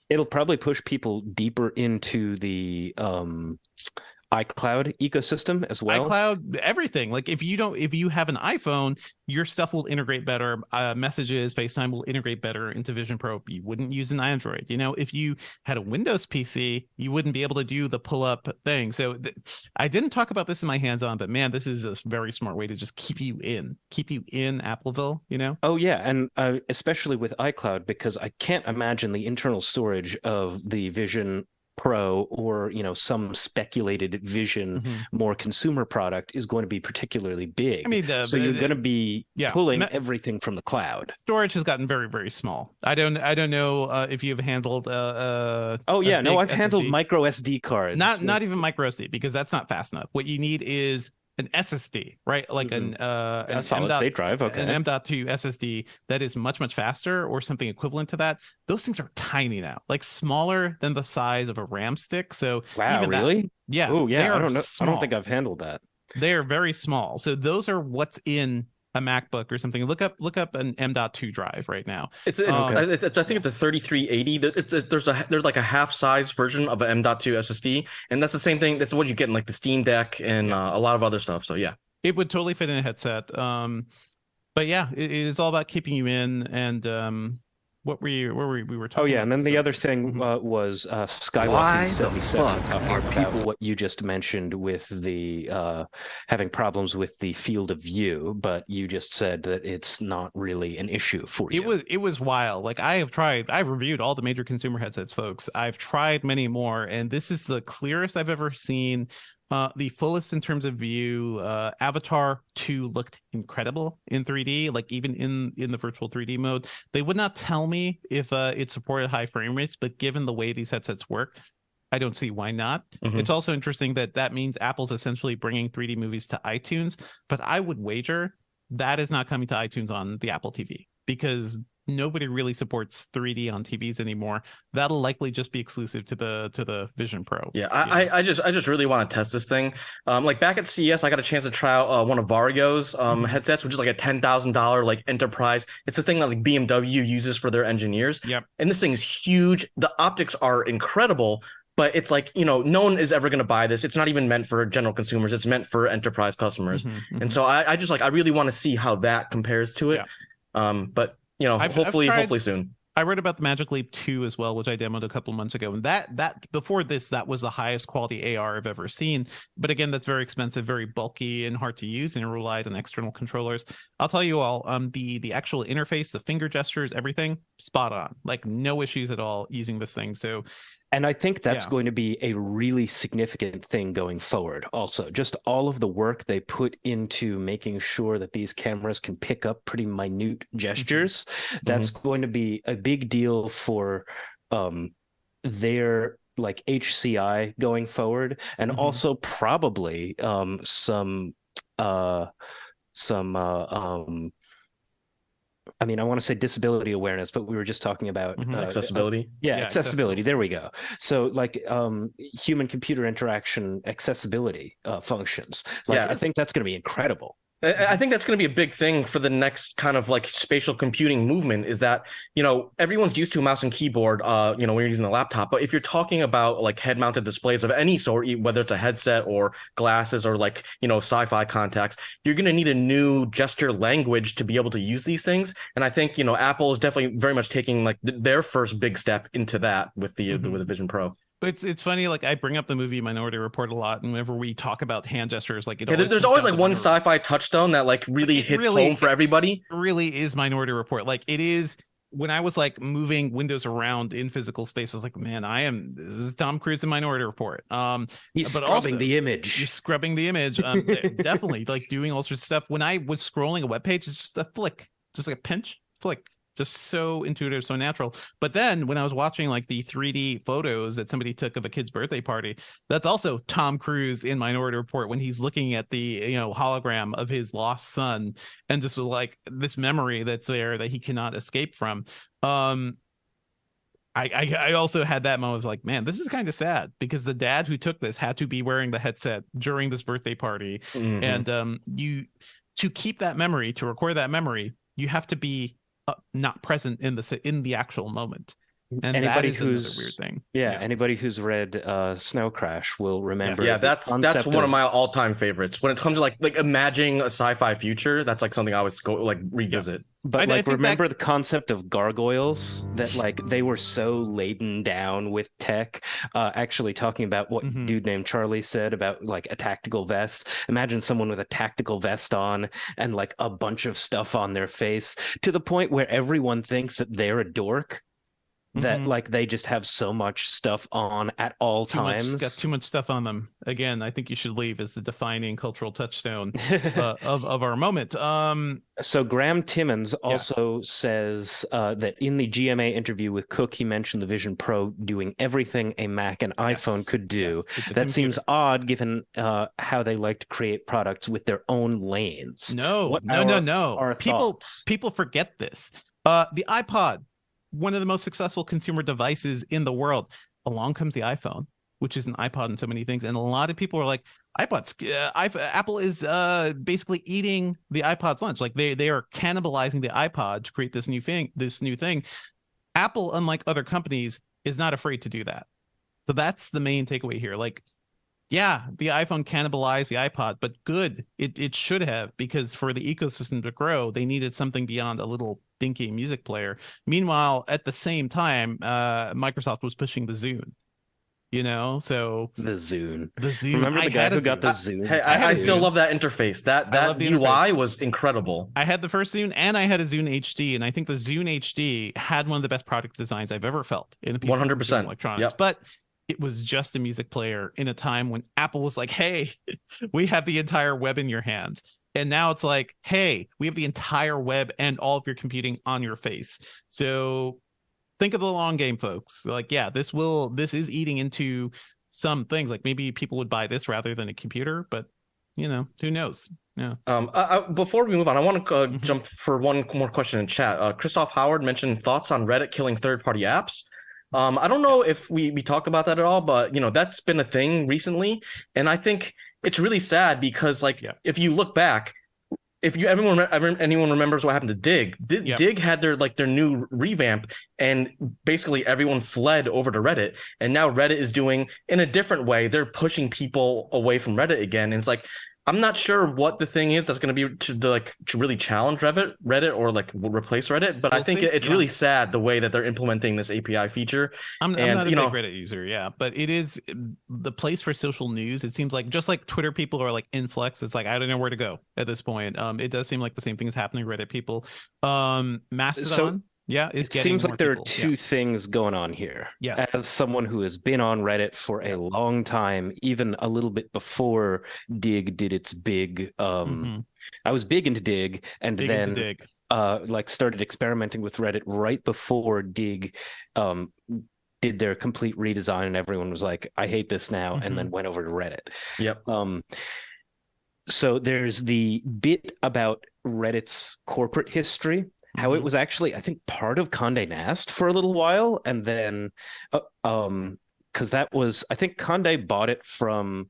it'll probably push people deeper into the iCloud ecosystem as well. iCloud, everything. Like if you have an iPhone, your stuff will integrate better. Messages, FaceTime will integrate better into Vision Pro. You wouldn't use an Android. If you had a Windows PC, you wouldn't be able to do the pull-up thing. So I didn't talk about this in my hands-on, but man, this is a very smart way to just keep you in Appleville. Oh yeah, and especially with iCloud, because I can't imagine the internal storage of the Vision Pro or some speculated Vision more consumer product is going to be particularly big. I mean, so you're going to be pulling everything from the cloud. Storage has gotten very, very small. I don't know if you've handled I've handled micro SD cards. Not even micro SD, because that's not fast enough. What you need is an SSD, right? Like a solid state drive, okay, an M.2 SSD that is much, much faster or something equivalent to that. Those things are tiny now, like smaller than the size of a RAM stick. So wow, even really? That, yeah. Oh yeah, I don't know. Small. I don't think I've handled that. They are very small. So those are what's in a MacBook or something. Look up an M.2 drive right now. It's I think it's a 3380. There's like a half size version of an M.2 SSD, and that's the same thing. That's what you get in like the Steam Deck and a lot of other stuff. So yeah, it would totally fit in a headset. But yeah, it is all about keeping you in. And what we were talking. Oh yeah, about, and then the other thing was Skywalker 77 talking about what you just mentioned with the having problems with the field of view, but you just said that it's not really an issue for you. It was wild. Like I've reviewed all the major consumer headsets, folks. I've tried many more, and this is the clearest I've ever seen. The fullest in terms of view. Avatar 2 looked incredible in 3D, like even in the virtual 3D mode. They would not tell me if it supported high frame rates, but given the way these headsets work, I don't see why not. It's also interesting that means Apple's essentially bringing 3D movies to iTunes, but I would wager that is not coming to iTunes on the Apple TV, because nobody really supports 3D on TVs anymore. That'll likely just be exclusive to the Vision Pro. Yeah, I just really want to test this thing. Like back at CES, I got a chance to try out one of Vario's headsets, which is like a $10,000 like enterprise. It's a thing that like BMW uses for their engineers. Yep. And this thing is huge. The optics are incredible. But it's like, no one is ever going to buy this. It's not even meant for general consumers. It's meant for enterprise customers. And so I just I really want to see how that compares to it. Yeah. But hopefully soon. I read about the Magic Leap 2 as well, which I demoed a couple months ago. And that before this, that was the highest quality AR I've ever seen. But again, that's very expensive, very bulky and hard to use, and it relied on external controllers. I'll tell you all, the actual interface, the finger gestures, everything, spot on. Like no issues at all using this thing. So and I think that's going to be a really significant thing going forward. Also, just all of the work they put into making sure that these cameras can pick up pretty minute gestures. That's going to be a big deal for their like HCI going forward, and also probably some I mean, I want to say disability awareness, but we were just talking about accessibility. Accessibility. There we go. So like human computer interaction accessibility functions. I think that's going to be incredible. I think that's going to be a big thing for the next kind of like spatial computing movement, is that, everyone's used to a mouse and keyboard, when you're using a laptop. But if you're talking about like head mounted displays of any sort, whether it's a headset or glasses or like, sci-fi contacts, you're going to need a new gesture language to be able to use these things. And I think, Apple is definitely very much taking like their first big step into that with the with the Vision Pro. It's funny, like I bring up the movie Minority Report a lot, and whenever we talk about hand gestures, like there's always like one sci-fi touchstone that like really hits home for everybody. Really is Minority Report. Like it is. When I was like moving windows around in physical space, I was like, man, this is Tom Cruise in Minority Report. He's scrubbing the image. You're scrubbing the image. Definitely like doing all sorts of stuff. When I was scrolling a web page, it's just a flick, just like a pinch flick. Just so intuitive, so natural. But then when I was watching like the 3D photos that somebody took of a kid's birthday party, that's also Tom Cruise in Minority Report when he's looking at the hologram of his lost son, and just like this memory that's there that he cannot escape from. I also had that moment of like, man, this is kind of sad, because the dad who took this had to be wearing the headset during this birthday party. And to keep that memory, to record that memory, you have to be not present in the actual moment. And anybody that is who's another weird thing. Anybody who's read Snow Crash will remember. That's one of my all-time favorites. When it comes to like imagining a sci-fi future, that's like something I always go like revisit. But I remember the concept of gargoyles, that like they were so laden down with tech. Actually talking about what dude named Charlie said about like a tactical vest. Imagine someone with a tactical vest on and like a bunch of stuff on their face, to the point where everyone thinks that they're a dork. that like they just have so much stuff on at all times. Got too much stuff on them. Again, I think you should leave as the defining cultural touchstone of our moment. So Graham Timmons also says that in the GMA interview with Cook, he mentioned the Vision Pro doing everything a Mac and iPhone could do. That seems odd given how they like to create products with their own lanes. No. People forget this. The iPod, one of the most successful consumer devices in the world. Along comes the iPhone, which is an iPod and so many things. And a lot of people are like, Apple is basically eating the iPod's lunch. Like they are cannibalizing the iPod to create this new thing. Apple, unlike other companies, is not afraid to do that. So that's the main takeaway here. Like, yeah, the iPhone cannibalized the iPod, but good. It should have, because for the ecosystem to grow, they needed something beyond a little dinky music player. Meanwhile, at the same time, Microsoft was pushing the Zune. So the Zune. Remember the guy who got the Zune? Hey, I still love that interface. That UI was incredible. I had the first Zune and I had a Zune HD, and I think the Zune HD had one of the best product designs I've ever felt in a piece 100% of electronics. Yep. But it was just a music player in a time when Apple was like, hey, we have the entire web in your hands. And now it's like, hey, we have the entire web and all of your computing on your face. So think of the long game, folks. Like, yeah, this is eating into some things. Like maybe people would buy this rather than a computer, but who knows? Yeah. Before we move on, I want to jump for one more question in chat. Christoph Howard mentioned thoughts on Reddit killing third-party apps. I don't know if we talked about that at all, but that's been a thing recently, and I think it's really sad because if you look back, if anyone remembers what happened to Dig, Dig had their new revamp, and basically everyone fled over to Reddit, and now Reddit is doing in a different way. They're pushing people away from Reddit again, and it's like, I'm not sure what the thing is that's going to be to really challenge Reddit or replace Reddit, but I think it's really sad the way that they're implementing this API feature. I'm not a big Reddit user, but it is the place for social news. It seems like just like Twitter people are like influx. It's like I don't know where to go at this point. It does seem like the same thing is happening to Reddit people. Mastodon. It seems like there are two things going on here. Yeah. As someone who has been on Reddit for a long time, even a little bit before Dig did its big I was big into Dig, and then started experimenting with Reddit right before Dig did their complete redesign, and everyone was like, I hate this now, and then went over to Reddit. Yep. So there's the bit about Reddit's corporate history, how it was actually, I think, part of Condé Nast for a little while, and then because that was, I think Condé bought it from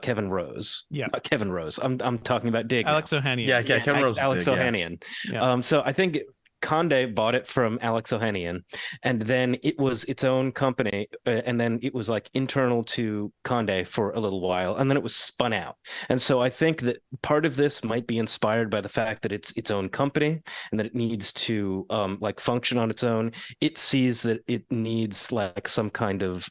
Kevin Rose. Kevin Rose. I'm talking about Dig. Alex Ohanian. Yeah, Kevin Rose. Alex Ohanian. Yeah. So I think Condé bought it from Alex Ohanian, and then it was its own company, and then it was internal to Condé for a little while, and then it was spun out. And so I think that part of this might be inspired by the fact that it's its own company and that it needs to function on its own. It sees that it needs some kind of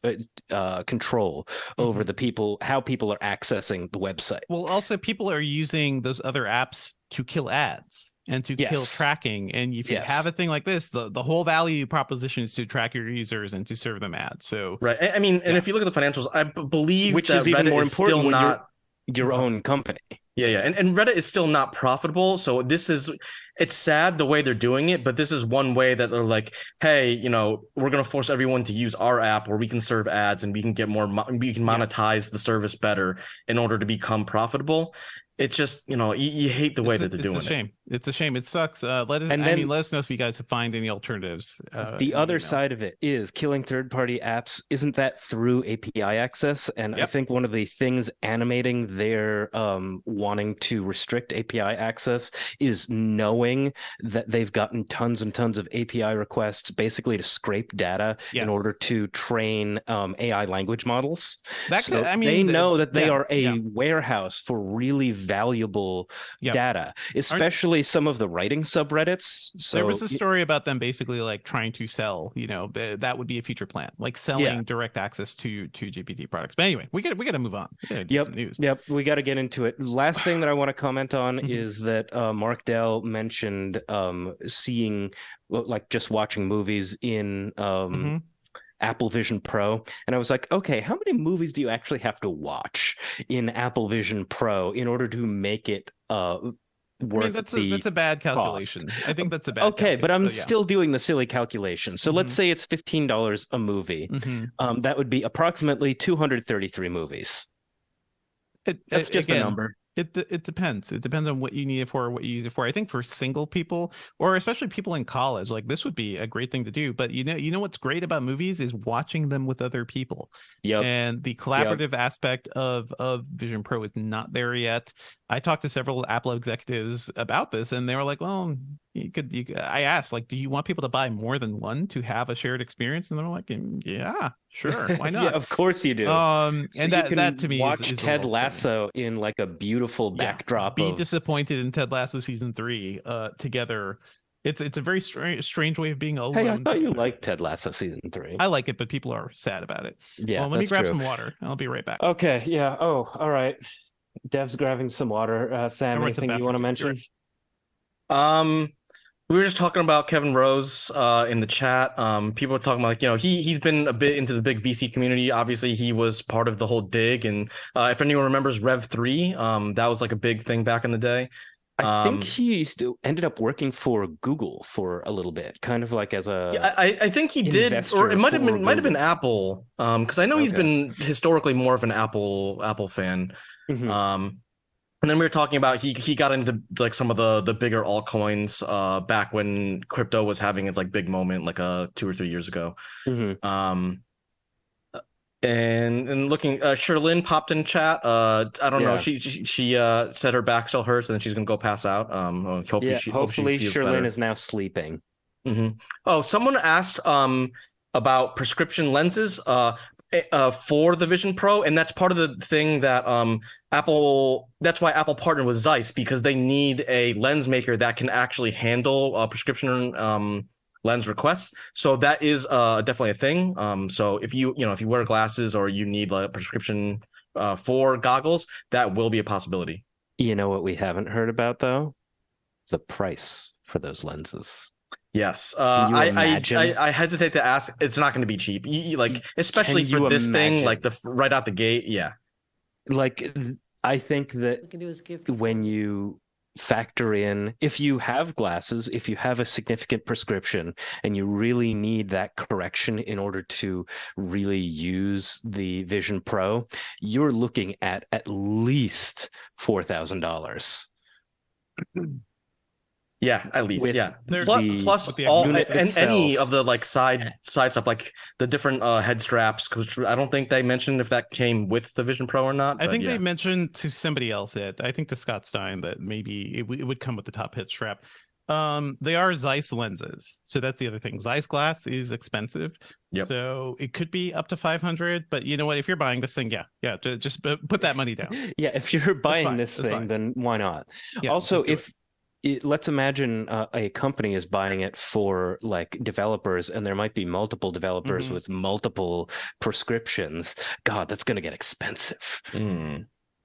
control over the people, how people are accessing the website. Well, also people are using those other apps to kill ads and to kill tracking. And if you have a thing like this, the whole value proposition is to track your users and to serve them ads. So right. I mean, and if you look at the financials, I believe which that is even Reddit more is important still not your own company. Yeah. And Reddit is still not profitable. So it's sad the way they're doing it, but this is one way that they're like, hey, we're going to force everyone to use our app where we can serve ads and we can get more, we can monetize the service better in order to become profitable. It's just, you hate the way that they're doing it. It's a shame. It sucks. Let us know if you guys find any alternatives. The other side of it is killing third-party apps. Isn't that through API access? And I think one of the things animating their wanting to restrict API access is knowing that they've gotten tons and tons of API requests basically to scrape data in order to train AI language models. They know that they are a warehouse for really valuable data, especially some of the writing subreddits. So there was a story about them basically trying to sell, that would be a future plan, selling direct access to GPT products. But anyway, we got to move on. Some news. We got to get into it. Last thing that I want to comment on is that Mark Dell mentioned seeing like just watching movies in Apple Vision Pro, and I was like, okay, how many movies do you actually have to watch in Apple Vision Pro in order to make it worth that's a bad calculation. cost? I think that's a bad. Okay, but I'm still doing the silly calculation. So let's say it's $15 a movie. That would be approximately 233 movies. That's just a number. It depends. It depends on what you need it for, or what you use it for. I think for single people, or especially people in college, like this would be a great thing to do. But you know what's great about movies is watching them with other people. Yep. And the collaborative aspect of Vision Pro is not there yet. I talked to several Apple executives about this, and they were like, "Well, you could." I asked, like, "Do you want people to buy more than one to have a shared experience?" And they're like, "Yeah, sure, why not?" Yeah, of course you do. And that to me watch is Ted Lasso in like a beautiful backdrop. Be disappointed in Ted Lasso season 3 together. It's a very strange way of being alone. Hey, I thought you liked Ted Lasso season 3. I like it, but people are sad about it. Yeah, well, let me grab some water. I'll be right back. Okay. Yeah. Oh, all right. Dev's grabbing some water. Sam, anything you want to mention? We were just talking about Kevin Rose in the chat. People are talking about, like, he's been a bit into the big VC community. Obviously, he was part of the whole dig. And if anyone remembers Rev 3, that was like a big thing back in the day. I think he still ended up working for Google for a little bit, kind of like as a. Yeah, I think he did, or it might have been Apple, because I know he's been historically more of an Apple fan. And then we were talking about he got into like some of the bigger altcoins back when crypto was having its like big moment, like 2 or 3 years ago. And looking, Sherlyn popped in chat. I don't know. She said her back still hurts, and then she's gonna go pass out. Hopefully Sherlyn better. is now sleeping. Oh, someone asked about prescription lenses for the Vision Pro, and that's part of the thing that that's why Apple partnered with Zeiss, because they need a lens maker that can actually handle prescription lens requests. So that is definitely a thing. So if you wear glasses or you need a prescription for goggles, that will be a possibility. You know what we haven't heard about though? The price for those lenses. Yes, I hesitate to ask. It's not going to be cheap. Especially for this thing, like right out the gate. Yeah, like I think that when you factor in, if you have glasses, if you have a significant prescription, and you really need that correction in order to really use the Vision Pro, you're looking at least $4,000. Yeah, at least. Plus the all unit and itself. any of the like side stuff, like the different head straps, because I don't think they mentioned if that came with the Vision Pro or not. I think they mentioned to somebody else I think to Scott Stein that maybe it would come with the top head strap. They are Zeiss lenses, so that's the other thing. Zeiss glass is expensive, so it could be up to 500. But you know what? If you're buying this thing, just put that money down. Yeah, if you're buying this thing, then why not? Yeah, also, let's imagine a company is buying it for like developers, and there might be multiple developers with multiple prescriptions. God, that's going to get expensive.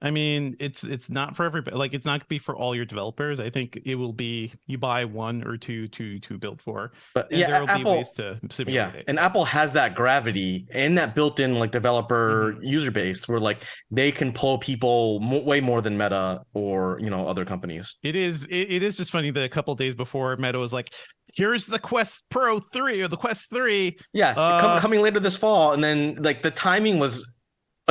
I mean, it's not for everybody. Like, it's not going to be for all your developers. I think it will be you buy one or two to build for. But there will be ways to simulate it. And Apple has that gravity and that built-in like developer user base where like they can pull people way more than Meta or other companies. It is just funny that a couple days before Meta was like, here's the Quest Pro 3 or the Quest 3. Yeah, coming later this fall, and then like the timing was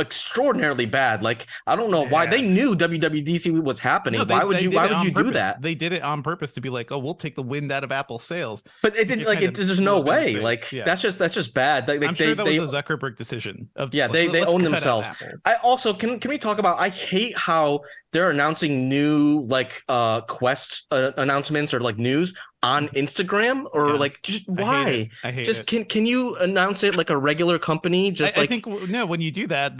extraordinarily bad. Like, I don't know why. They knew WWDC was happening. Why would you do that? They did it on purpose to be like, oh, we'll take the wind out of Apple's sails. But it didn't, like, there's no way. Like, that's just bad. Like, I'm sure that was a Zuckerberg decision of they own themselves. I also can we talk about, I hate how they're announcing new like Quest announcements or like news on Instagram or like, just why? I hate just it. Can you announce it like a regular company? Just I think no, when you do that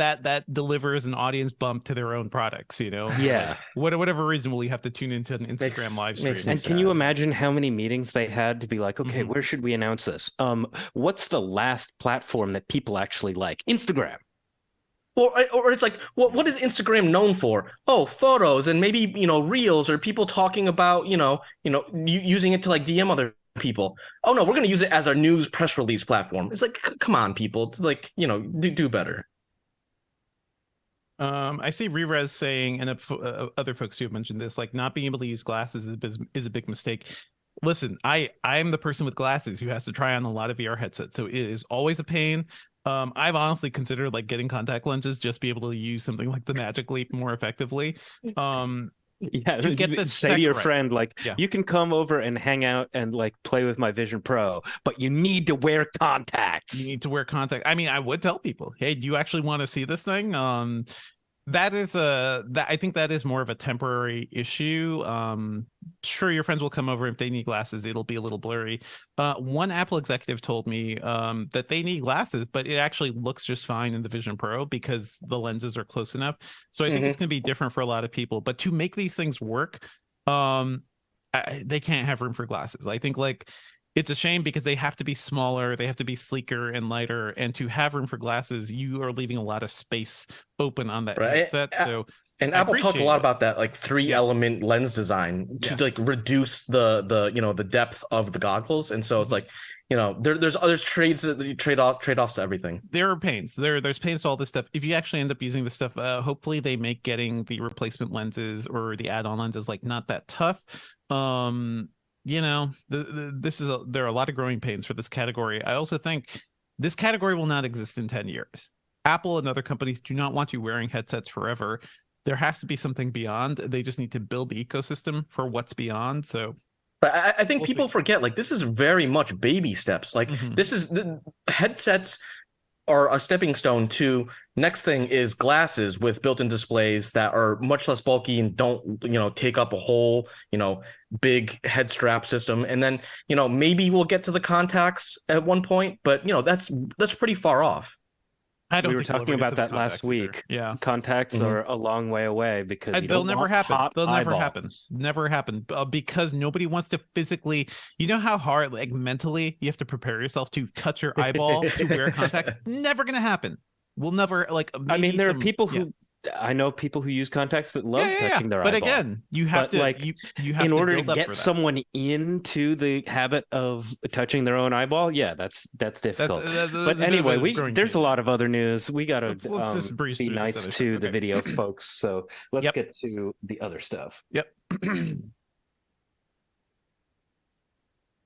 delivers an audience bump to their own products, Yeah. Whatever reason will you have to tune into an Instagram live stream. And can you imagine how many meetings they had to be like, okay, where should we announce this? What's the last platform that people actually like? Instagram. Or it's like, what is Instagram known for? Oh, photos and maybe reels or people talking about using it to like DM other people, oh no, we're going to use it as our news press release platform. It's like, come on, people, like, do better. I see Rerez saying, and other folks who have mentioned this, like not being able to use glasses is a big mistake. Listen, I'm the person with glasses who has to try on a lot of VR headsets, so it is always a pain. I've honestly considered like getting contact lenses just to be able to use something like the Magic Leap more effectively. Yeah, to get the say to your friend, like, yeah, you can come over and hang out and like play with my Vision Pro, but you need to wear contacts. You need to wear contacts. I mean, I would tell people, hey, do you actually want to see this thing? I think that is more of a temporary issue. Sure, your friends will come over if they need glasses. It'll be a little blurry. One Apple executive told me that they need glasses, but it actually looks just fine in the Vision Pro because the lenses are close enough. So I think it's going to be different for a lot of people. But to make these things work, they can't have room for glasses. I think like it's a shame because they have to be smaller, they have to be sleeker and lighter, and to have room for glasses, you are leaving a lot of space open on that headset. So and Apple talked a lot about that, like 3-element lens design to like reduce the depth of the goggles, and so it's like there's trade-offs to everything. There are pains. There's pains to all this stuff. If you actually end up using this stuff, hopefully they make getting the replacement lenses or the add-on lenses like not that tough. There are a lot of growing pains for this category. I also think this category will not exist in 10 years. Apple and other companies do not want you wearing headsets forever. There has to be something beyond. They just need to build the ecosystem for what's beyond. So, but I think people forget, like, this is very much baby steps. Like this is the headsets are a stepping stone to next thing is glasses with built-in displays that are much less bulky and don't take up a whole big head strap system. And then maybe we'll get to the contacts at one point, but that's pretty far off. We were talking about that last week. Yeah, contacts are a long way away because they'll never happen. They'll never happen. Never happen because nobody wants to physically. You know how hard, like mentally, you have to prepare yourself to touch your eyeball to wear contacts. Never gonna happen. We'll never like. I mean, there are people who. I know people who use contacts that love touching their eyeball. But again, you have to like you have in to order to get someone into the habit of touching their own eyeball. Yeah, that's difficult. But anyway, there's a lot of other news. We gotta let's just be nice to the video folks. So let's get to the other stuff. Yep.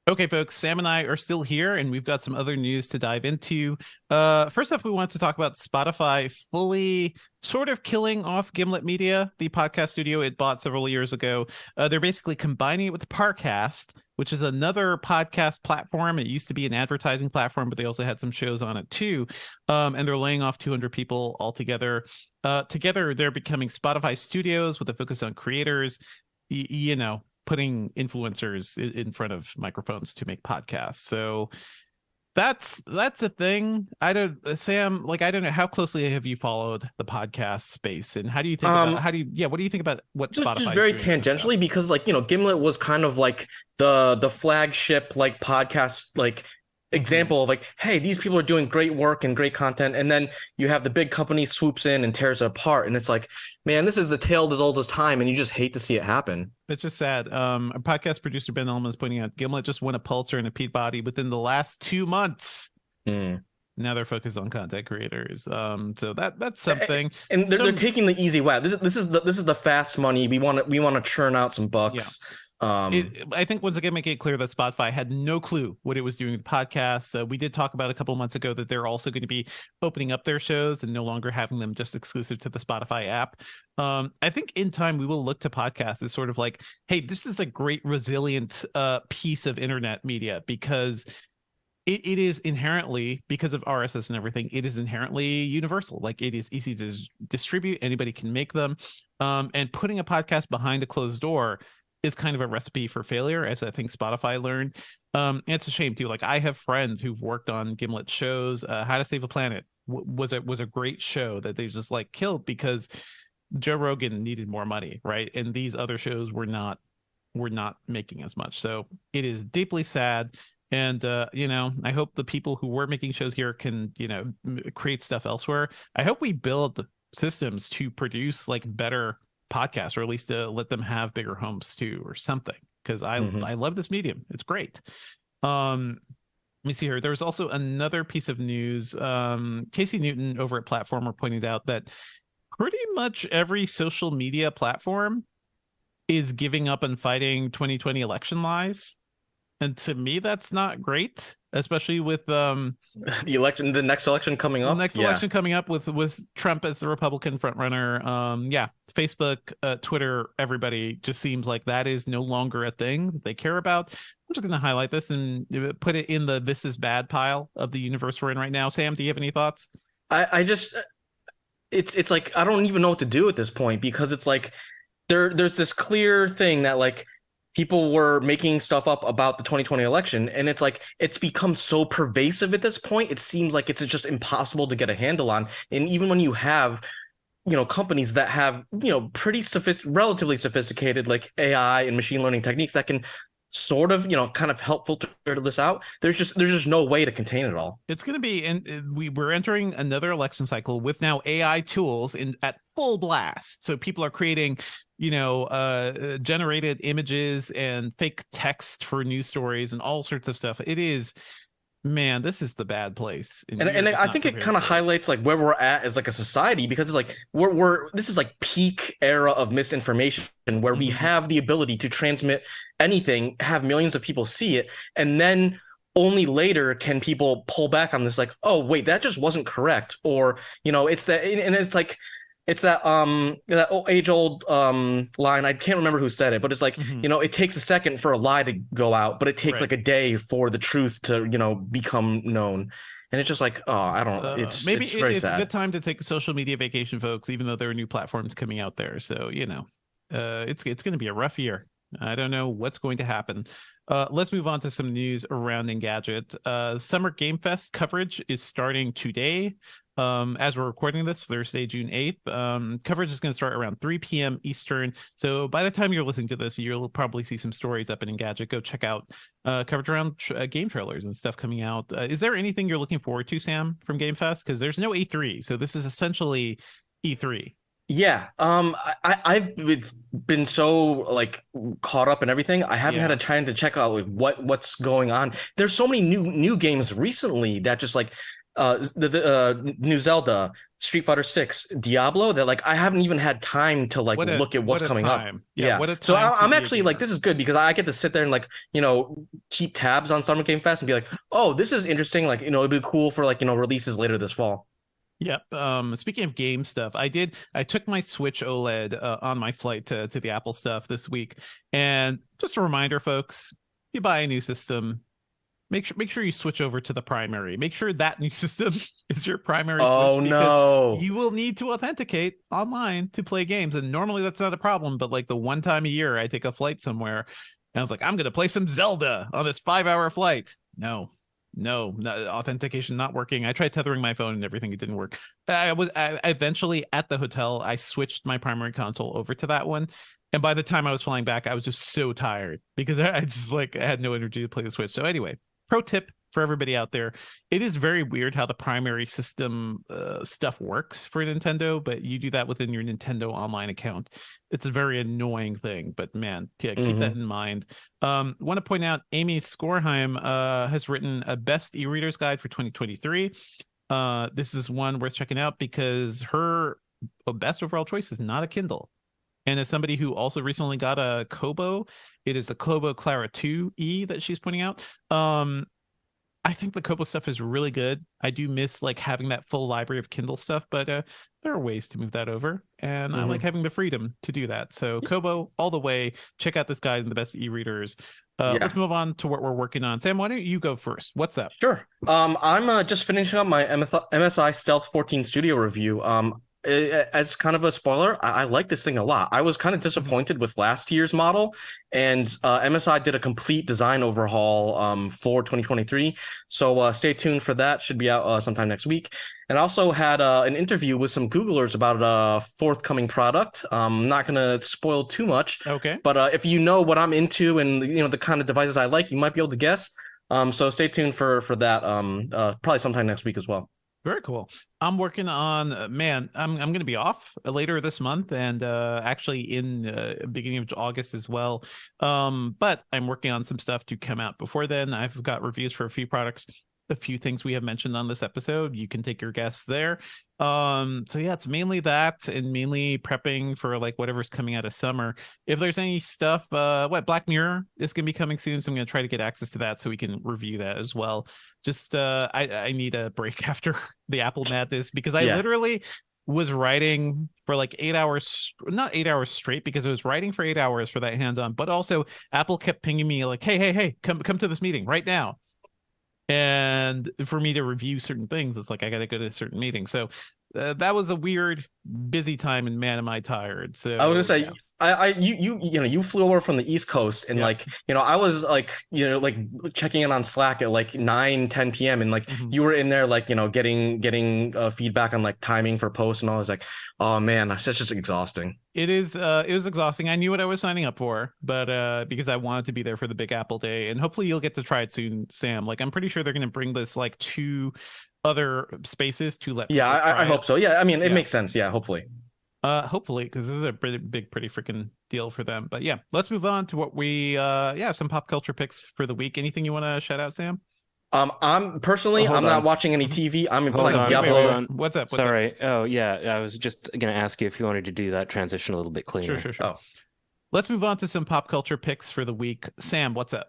Okay, folks, Sam and I are still here, and we've got some other news to dive into. First off, we want to talk about Spotify fully sort of killing off Gimlet Media, the podcast studio it bought several years ago. They're basically combining it with Parcast, which is another podcast platform. It used to be an advertising platform, but they also had some shows on it too. And they're laying off 200 people altogether. Together, they're becoming Spotify Studios with a focus on creators, putting influencers in front of microphones to make podcasts. So that's a thing. Sam, like, I don't know, how closely have you followed the podcast space, and how do you think what do you think about what Spotify just very tangentially, because like Gimlet was kind of like the flagship like podcast like example of like, hey, these people are doing great work and great content, and then you have the big company swoops in and tears it apart, and it's like, man, this is the tale as old as time, and you just hate to see it happen. It's just sad. A podcast producer, Ben Elman, is pointing out Gimlet just won a Pulitzer and a Peabody within the last 2 months. Now they're focused on content creators. So that's something. And they're taking the easy way. This is the fast money. We want to churn out some bucks. Yeah. I think once again, making it clear that Spotify had no clue what it was doing with podcasts. We did talk about a couple of months ago that they're also going to be opening up their shows and no longer having them just exclusive to the Spotify app. I think in time we will look to podcasts as sort of like, hey, this is a great resilient piece of internet media, because it is inherently, because of RSS and everything, it is inherently universal. Like, it is easy to distribute. Anybody can make them. And putting a podcast behind a closed door is kind of a recipe for failure, as I think Spotify learned. And it's a shame too. Like, I have friends who've worked on Gimlet shows. How to Save a Planet was a great show that they just like killed because Joe Rogan needed more money, right? And these other shows were not making as much. So it is deeply sad. And I hope the people who were making shows here can create stuff elsewhere. I hope we build systems to produce like better podcasts, or at least to let them have bigger homes too, or something, because I love this medium. It's great. Let me see here. There's also another piece of news. Casey Newton over at Platformer pointed out that pretty much every social media platform is giving up and fighting 2020 election lies. And to me, that's not great, especially with the next election coming up. The next election coming up with Trump as the Republican frontrunner. Facebook, Twitter, everybody just seems like that is no longer a thing that they care about. I'm just going to highlight this and put it in the "this is bad" pile of the universe we're in right now. Sam, do you have any thoughts? I just, it's like I don't even know what to do at this point, because it's like there's this clear thing that like people were making stuff up about the 2020 election, and it's like it's become so pervasive at this point. It seems like it's just impossible to get a handle on. And even when you have, companies that have, pretty relatively sophisticated like AI and machine learning techniques that can sort of, kind of help filter this out, there's just no way to contain it all. It's going to be, and we're entering another election cycle with now AI tools at full blast. So people are creating generated images and fake text for news stories and all sorts of stuff. It is, man, this is the bad place. And I think it kind of highlights like where we're at as like a society, because it's like this is like peak era of misinformation, where we have the ability to transmit anything, have millions of people see it, and then only later can people pull back on this, like, oh wait, that just wasn't correct, or it's that, and it's like it's that age-old line. I can't remember who said it, but it's like, it takes a second for a lie to go out, but it takes like a day for the truth to, become known. And it's just like, oh, I don't. It's very sad. A good time to take a social media vacation, folks. Even though there are new platforms coming out there, so it's going to be a rough year. I don't know what's going to happen. Let's move on to some news around Engadget. Summer Game Fest coverage is starting today. As we're recording this, Thursday, June 8th. Coverage is going to start around 3 p.m. Eastern. So by the time you're listening to this, you'll probably see some stories up in Engadget. Go check out coverage around game trailers and stuff coming out. Is there anything you're looking forward to, Sam, from Game Fest? Because there's no E3, so this is essentially E3. Yeah, I've been so like caught up in everything. I haven't had a time to check out like what's going on. There's so many new games recently that just like the new Zelda, Street Fighter 6, Diablo, that like I haven't even had time to like look at what's coming up. So I'm actually like, this is good because I get to sit there and like keep tabs on Summer Game Fest and be like, oh, this is interesting. Like it'd be cool for like releases later this fall. Yep. Speaking of game stuff, I took my Switch OLED on my flight to the Apple stuff this week. And just a reminder, folks, you buy a new system, make sure you switch over to the primary. Make sure that new system is your primary Switch. Oh no. You will need to authenticate online to play games. And normally that's not a problem, but like the one time a year I take a flight somewhere and I was like, I'm gonna play some Zelda on this 5-hour flight. No, authentication not working. I tried tethering my phone and everything, it didn't work. I eventually at the hotel I switched my primary console over to that one, and by the time I was flying back I was just so tired because I had no energy to play the Switch. So anyway, pro tip for everybody out there, it is very weird how the primary system stuff works for Nintendo, but you do that within your Nintendo online account. It's a very annoying thing, but man, keep that in mind. Want to point out Amy Skorheim has written a best e-readers guide for 2023. This is one worth checking out because her best overall choice is not a Kindle. And as somebody who also recently got a Kobo, it is a Kobo Clara 2e that she's pointing out. I think the Kobo stuff is really good. I do miss like having that full library of Kindle stuff, but there are ways to move that over, and I like having the freedom to do that. So Kobo all the way. Check out this guide and the best e-readers. Let's move on to what we're working on. Sam, why don't you go first? What's up? Sure. I'm just finishing up my MSI Stealth 14 Studio review. As kind of a spoiler, I like this thing a lot. I was kind of disappointed with last year's model, and MSI did a complete design overhaul for 2023. So stay tuned for that. Should be out sometime next week. And also had an interview with some Googlers about a forthcoming product. I'm not going to spoil too much. Okay. But if you know what I'm into and the kind of devices I like, you might be able to guess. So stay tuned for that. Probably sometime next week as well. Very cool. I'm working on I'm going to be off later this month and actually in beginning of August as well. But I'm working on some stuff to come out before then. I've got reviews for a few products, a few things we have mentioned on this episode. You can take your guess there. So yeah, it's mainly that and mainly prepping for like whatever's coming out of summer. If there's any stuff, Black Mirror is going to be coming soon, so I'm going to try to get access to that so we can review that as well. Just I need a break after the Apple madness because I literally was writing for like 8 hours, not 8 hours straight, because I was writing for 8 hours for that hands-on, but also Apple kept pinging me like, hey, come to this meeting right now. And for me to review certain things, it's like I got to go to a certain meeting. So that was a weird, busy time, and man, am I tired. So I was gonna say, you flew over from the East Coast, and like, I was like, like checking in on Slack at like 9-10 p.m. and like you were in there like, getting feedback on like timing for posts, and I was like, oh man, that's just exhausting. It was exhausting. I knew what I was signing up for, but because I wanted to be there for the Big Apple Day, and hopefully you'll get to try it soon, Sam. Like I'm pretty sure they're going to bring this like to other spaces to let I hope so. Yeah, I mean, it makes sense. Yeah, hopefully because this is a pretty freaking deal for them. But yeah, let's move on to what we some pop culture picks for the week. Anything you want to shout out, Sam? I'm not watching any TV. I'm playing Diablo. Wait. What's up? Sorry. Oh yeah, I was just gonna ask you if you wanted to do that transition a little bit cleaner. Sure. Oh. Let's move on to some pop culture picks for the week. Sam, what's up?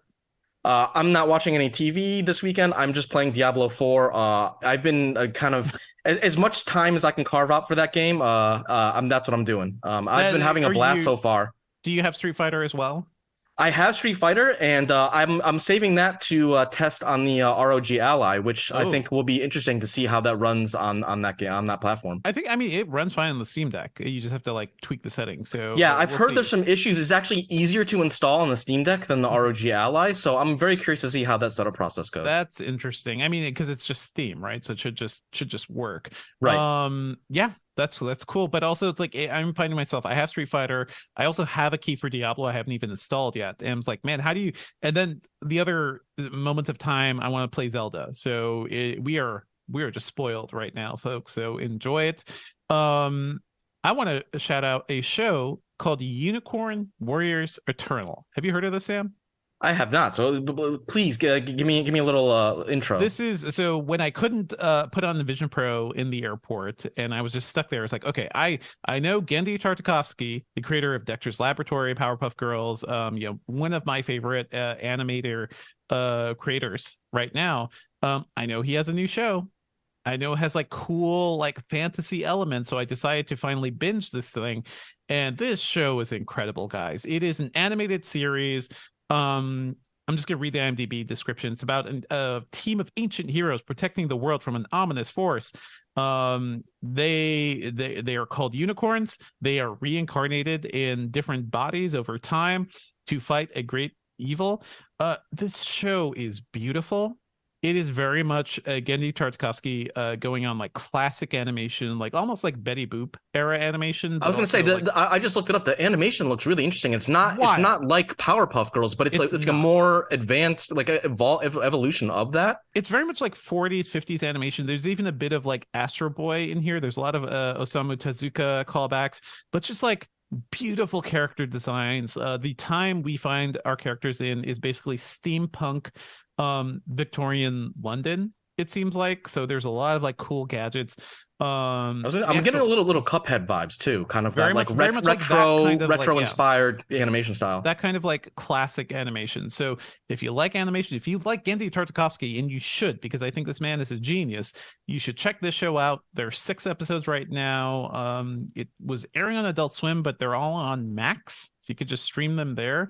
I'm not watching any TV this weekend. I'm just playing Diablo 4. I've been kind of as much time as I can carve out for that game. That's what I'm doing. I've been having a blast so far. Do you have Street Fighter as well? I have Street Fighter, and I'm saving that to test on the ROG Ally, which I think will be interesting to see how that runs on that platform. I mean it runs fine on the Steam Deck. You just have to like tweak the settings. So yeah, I've heard there's some issues. It's actually easier to install on the Steam Deck than the ROG Ally, so I'm very curious to see how that setup process goes. That's interesting. I mean, because it's just Steam, right? So it should just work. Right. Yeah. That's cool, but also it's like I'm finding myself. I have Street Fighter. I also have a key for Diablo. I haven't even installed yet, and I'm like, man, how do you? And then the other moments of time, I want to play Zelda. So we are just spoiled right now, folks. So enjoy it. I want to shout out a show called Unicorn Warriors Eternal. Have you heard of this, Sam? I have not. So please give me a little intro. This is so when I couldn't put on the Vision Pro in the airport and I was just stuck there. It's like, okay, I know Genndy Tartakovsky, the creator of Dexter's Laboratory, Powerpuff Girls, one of my favorite animator creators right now. I know he has a new show. I know it has like cool like fantasy elements. So I decided to finally binge this thing. And this show is incredible, guys. It is an animated series. I'm just gonna read the IMDb description. It's about a team of ancient heroes protecting the world from an ominous force. They are called unicorns. They are reincarnated in different bodies over time to fight a great evil. This show is beautiful. It is very much Genndy Tartakovsky going on like classic animation, like almost like Betty Boop era animation. I was going to say I just looked it up. The animation looks really interesting. It's not like Powerpuff Girls, but it's like a more advanced, like evolution of that. It's very much like 40s, 50s animation. There's even a bit of like Astro Boy in here. There's a lot of Osamu Tezuka callbacks, but just like beautiful character designs. The time we find our characters in is basically steampunk Victorian London, it seems like. So there's a lot of like cool gadgets. I'm getting a little Cuphead vibes too, kind of that like retro inspired animation style. That kind of like classic animation. So if you like animation, if you like Genndy Tartakovsky, and you should, because I think this man is a genius, you should check this show out. There are 6 episodes right now. It was airing on Adult Swim, but they're all on Max, so you could just stream them there.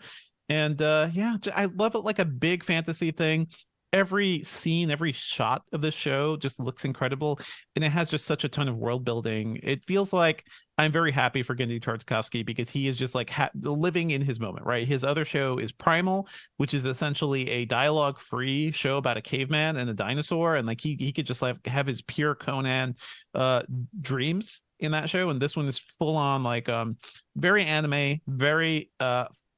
And I love it, like a big fantasy thing. Every scene, every shot of the show just looks incredible, and it has just such a ton of world building. It feels like I'm very happy for Genndy Tartakovsky because he is just like living in his moment, right? His other show is Primal, which is essentially a dialogue-free show about a caveman and a dinosaur, and like he could just like have his pure Conan dreams in that show. And this one is full on like very anime, very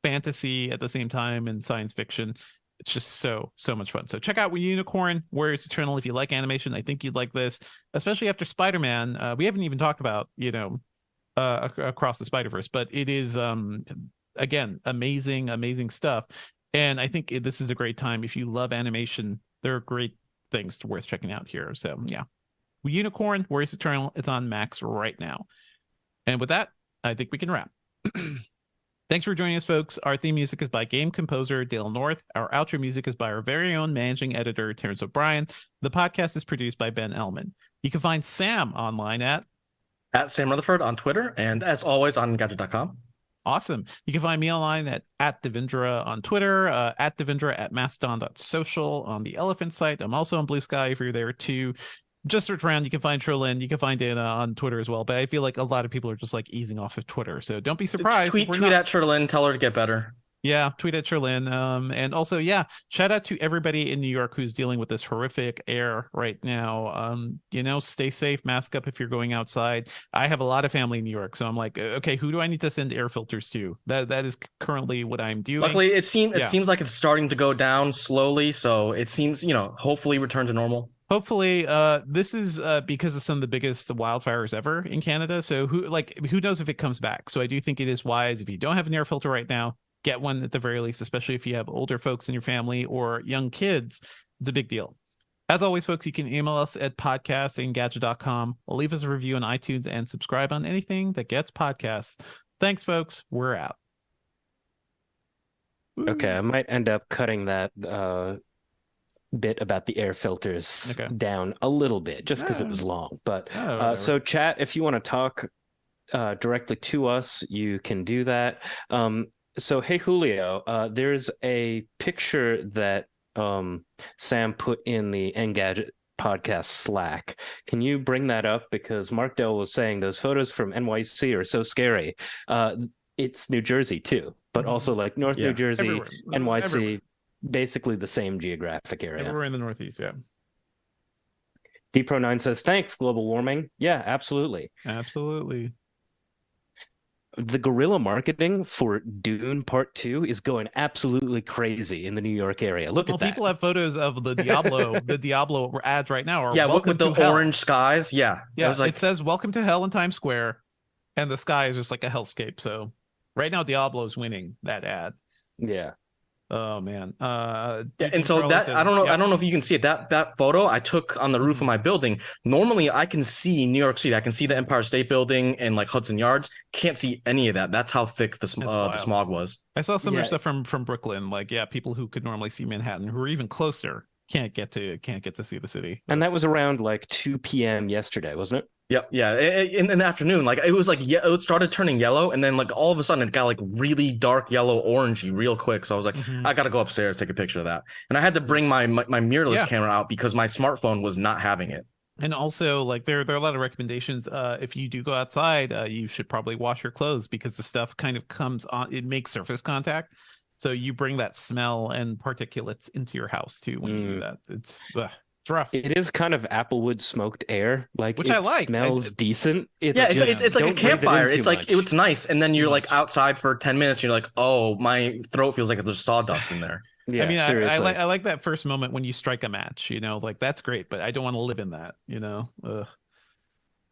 fantasy at the same time, and science fiction. It's just so much fun. So check out Unicorn Warriors Eternal if you like animation. I think you'd like this, especially after Spider-Man. We haven't even talked about, Across the Spider-Verse, but it is again, amazing stuff. And I think this is a great time. If you love animation, there are great things worth checking out here. So yeah, Unicorn Warriors Eternal, it's on Max right now. And with that, I think we can wrap. Thanks for joining us, folks. Our theme music is by game composer Dale North. Our outro music is by our very own managing editor, Terrence O'Brien. The podcast is produced by Ben Ellman. You can find Sam online at Sam Rutherford on Twitter, and as always on Engadget.com. Awesome. You can find me online at Devindra on Twitter, at Devindra at Mastodon.social on the Elephant site. I'm also on Blue Sky if you're there too. Just search around. You can find Trillin. You can find Dana on Twitter as well. But I feel like a lot of people are just like easing off of Twitter. So don't be surprised. Tweet at Trillin. Tell her to get better. Yeah, tweet at Trillin. And also, shout out to everybody in New York who's dealing with this horrific air right now. Stay safe, mask up if you're going outside. I have a lot of family in New York, so I'm like, okay, who do I need to send air filters to? That is currently what I'm doing. Luckily, it seems like it's starting to go down slowly. So it seems, hopefully return to normal. Hopefully, this is because of some of the biggest wildfires ever in Canada. So who knows if it comes back? So I do think it is wise, if you don't have an air filter right now, get one at the very least, especially if you have older folks in your family or young kids. It's a big deal. As always, folks, you can email us at podcast@engadget.com. Leave us a review on iTunes and subscribe on anything that gets podcasts. Thanks, folks. We're out. Okay, I might end up cutting that bit about the air filters down a little bit just because it was long. But so chat, if you want to talk directly to us, you can do that. So hey Julio, there's a picture that Sam put in the Engadget Podcast Slack. Can you bring that up? Because Mark Dell was saying those photos from NYC are so scary. It's New Jersey too, but also like North New Jersey, everywhere. NYC, everywhere. Basically the same geographic area. Everywhere in the Northeast, yeah. DPro9 says, thanks, global warming. Yeah, absolutely. Absolutely. The guerrilla marketing for Dune Part 2 is going absolutely crazy in the New York area. Look at that. People have photos of the Diablo ads right now. With the orange skies. Yeah. Yeah, it says welcome to hell in Times Square, and the sky is just like a hellscape. So right now Diablo's winning that ad. Yeah. Oh man. And so that says, I don't know if you can see it. That photo I took on the roof of my building. Normally I can see New York City. I can see the Empire State Building and like Hudson Yards. Can't see any of that. That's how thick the smog was. I saw similar stuff from Brooklyn. Like, people who could normally see Manhattan who are even closer can't get to see the city. And that was around like 2 p.m. yesterday, wasn't it? Yep. Yeah. In the afternoon, like it was like, it started turning yellow, and then like all of a sudden it got like really dark yellow orangey real quick. So I was like, I got to go upstairs, take a picture of that. And I had to bring my mirrorless camera out because my smartphone was not having it. And also, like, there are a lot of recommendations. If you do go outside, you should probably wash your clothes because the stuff kind of comes on, it makes surface contact. So you bring that smell and particulates into your house too when you do that. It's rough. It is kind of applewood smoked air, like, which I like. Smells decent. It's like a campfire. It's like it's nice, and then you're like outside for 10 minutes. You're like, oh, my throat feels like there's sawdust in there. Yeah, I mean, I like that first moment when you strike a match. Like that's great, but I don't want to live in that. Ugh.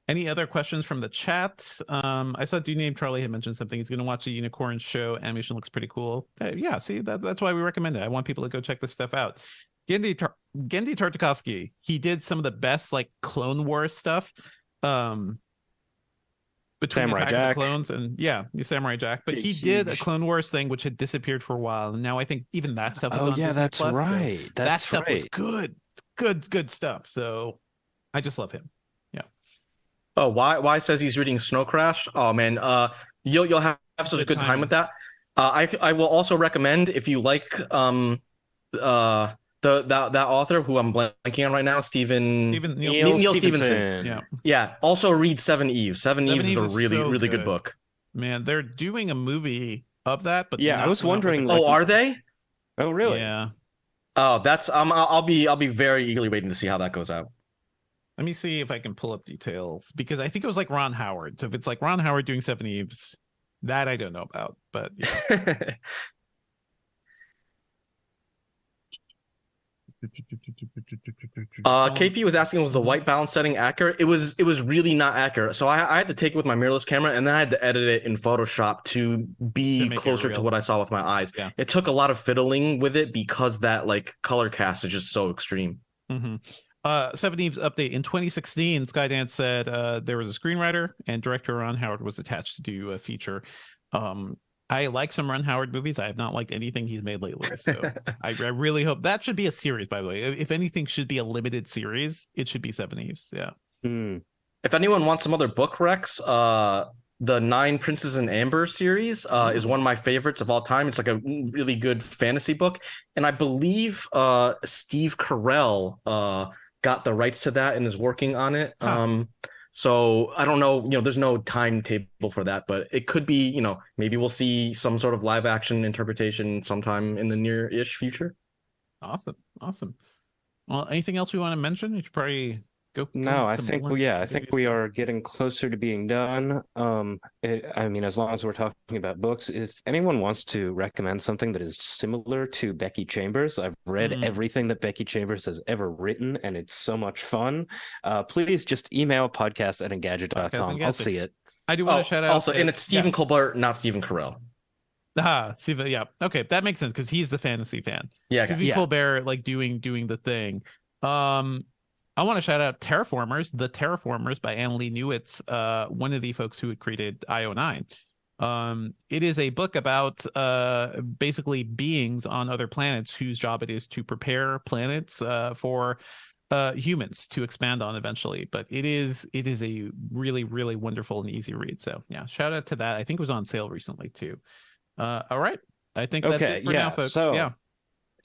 Any other questions from the chat? I saw Dude Named Charlie had mentioned something. He's going to watch the Unicorn show. Animation looks pretty cool. Yeah, see, that's why we recommend it. I want people to go check this stuff out. Gendy Tartakovsky, he did some of the best like Clone Wars stuff. Between Samurai Jack, the clones, and Samurai Jack. But he did a Clone Wars thing which had disappeared for a while, and now I think even that stuff is on Disney that's Plus, right. So that stuff was good stuff. So I just love him. Oh, why says he's reading Snow Crash? Oh man, you'll have such a good time with that. I will also recommend, if you like that author who I'm blanking on right now, Neil Stephenson. Yeah. Also read Seven Eves. Seven Eves is a really good book. Man, they're doing a movie of that, but I was wondering. Are they? Oh, really? Yeah. Oh, that's I'll be very eagerly waiting to see how that goes out. Let me see if I can pull up details, because I think it was like Ron Howard. So if it's like Ron Howard doing Seven Eves, that I don't know about, but yeah. KP was asking, was the white balance setting accurate? It was really not accurate. So I had to take it with my mirrorless camera, and then I had to edit it in Photoshop to be closer to what I saw with my eyes. Yeah. It took a lot of fiddling with it because that like color cast is just so extreme. Seven Eves update in 2016. Skydance said there was a screenwriter and director Ron Howard was attached to do a feature. I like some Ron Howard movies. I have not liked anything he's made lately. So I really hope that should be a series, by the way. If anything should be a limited series, it should be Seven Eves. Yeah. If anyone wants some other book recs, the 9 Princes in Amber series is one of my favorites of all time. It's like a really good fantasy book. And I believe Steve Carell got the rights to that and is working on it. So I don't know, there's no timetable for that, but it could be, maybe we'll see some sort of live action interpretation sometime in the near-ish future. Awesome. Well, anything else we want to mention? You should probably go. No, I think we are getting closer to being done. I mean, as long as we're talking about books, if anyone wants to recommend something that is similar to Becky Chambers, I've read everything that Becky Chambers has ever written, and it's so much fun. Please just email podcast@engadget.com. I'll see it. I do want to shout out also, and it's Stephen Colbert, not Stephen Carell. Stephen, yeah, okay, that makes sense because he's the fantasy fan. Yeah, Stephen Colbert, like doing the thing. I want to shout out The Terraformers by Annalee Newitz, one of the folks who had created IO9. It is a book about basically beings on other planets whose job it is to prepare planets for humans to expand on eventually. But it is a really, really wonderful and easy read. So yeah, shout out to that. I think it was on sale recently too. All right. I think that's it for now, folks. So,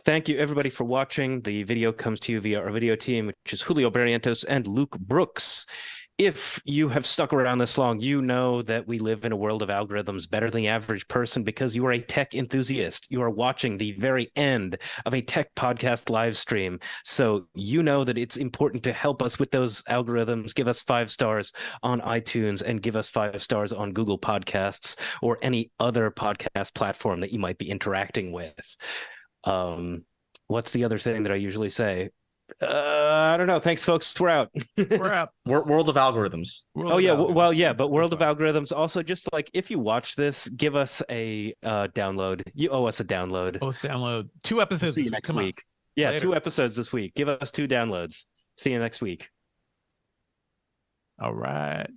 thank you, everybody, for watching. The video comes to you via our video team, which is Julio Barrientos and Luke Brooks. If you have stuck around this long, you know that we live in a world of algorithms better than the average person because you are a tech enthusiast. You are watching the very end of a tech podcast live stream. So you know that it's important to help us with those algorithms. Give us 5 stars on iTunes and give us 5 stars on Google Podcasts or any other podcast platform that you might be interacting with. What's the other thing that I usually say? I don't know. Thanks, folks. We're out. We're out. World of Algorithms. But World of Algorithms. Also, just like if you watch this, give us a download. You owe us a download. 2 episodes. See you next week. Yeah, later. 2 episodes this week. Give us 2 downloads. See you next week. All right.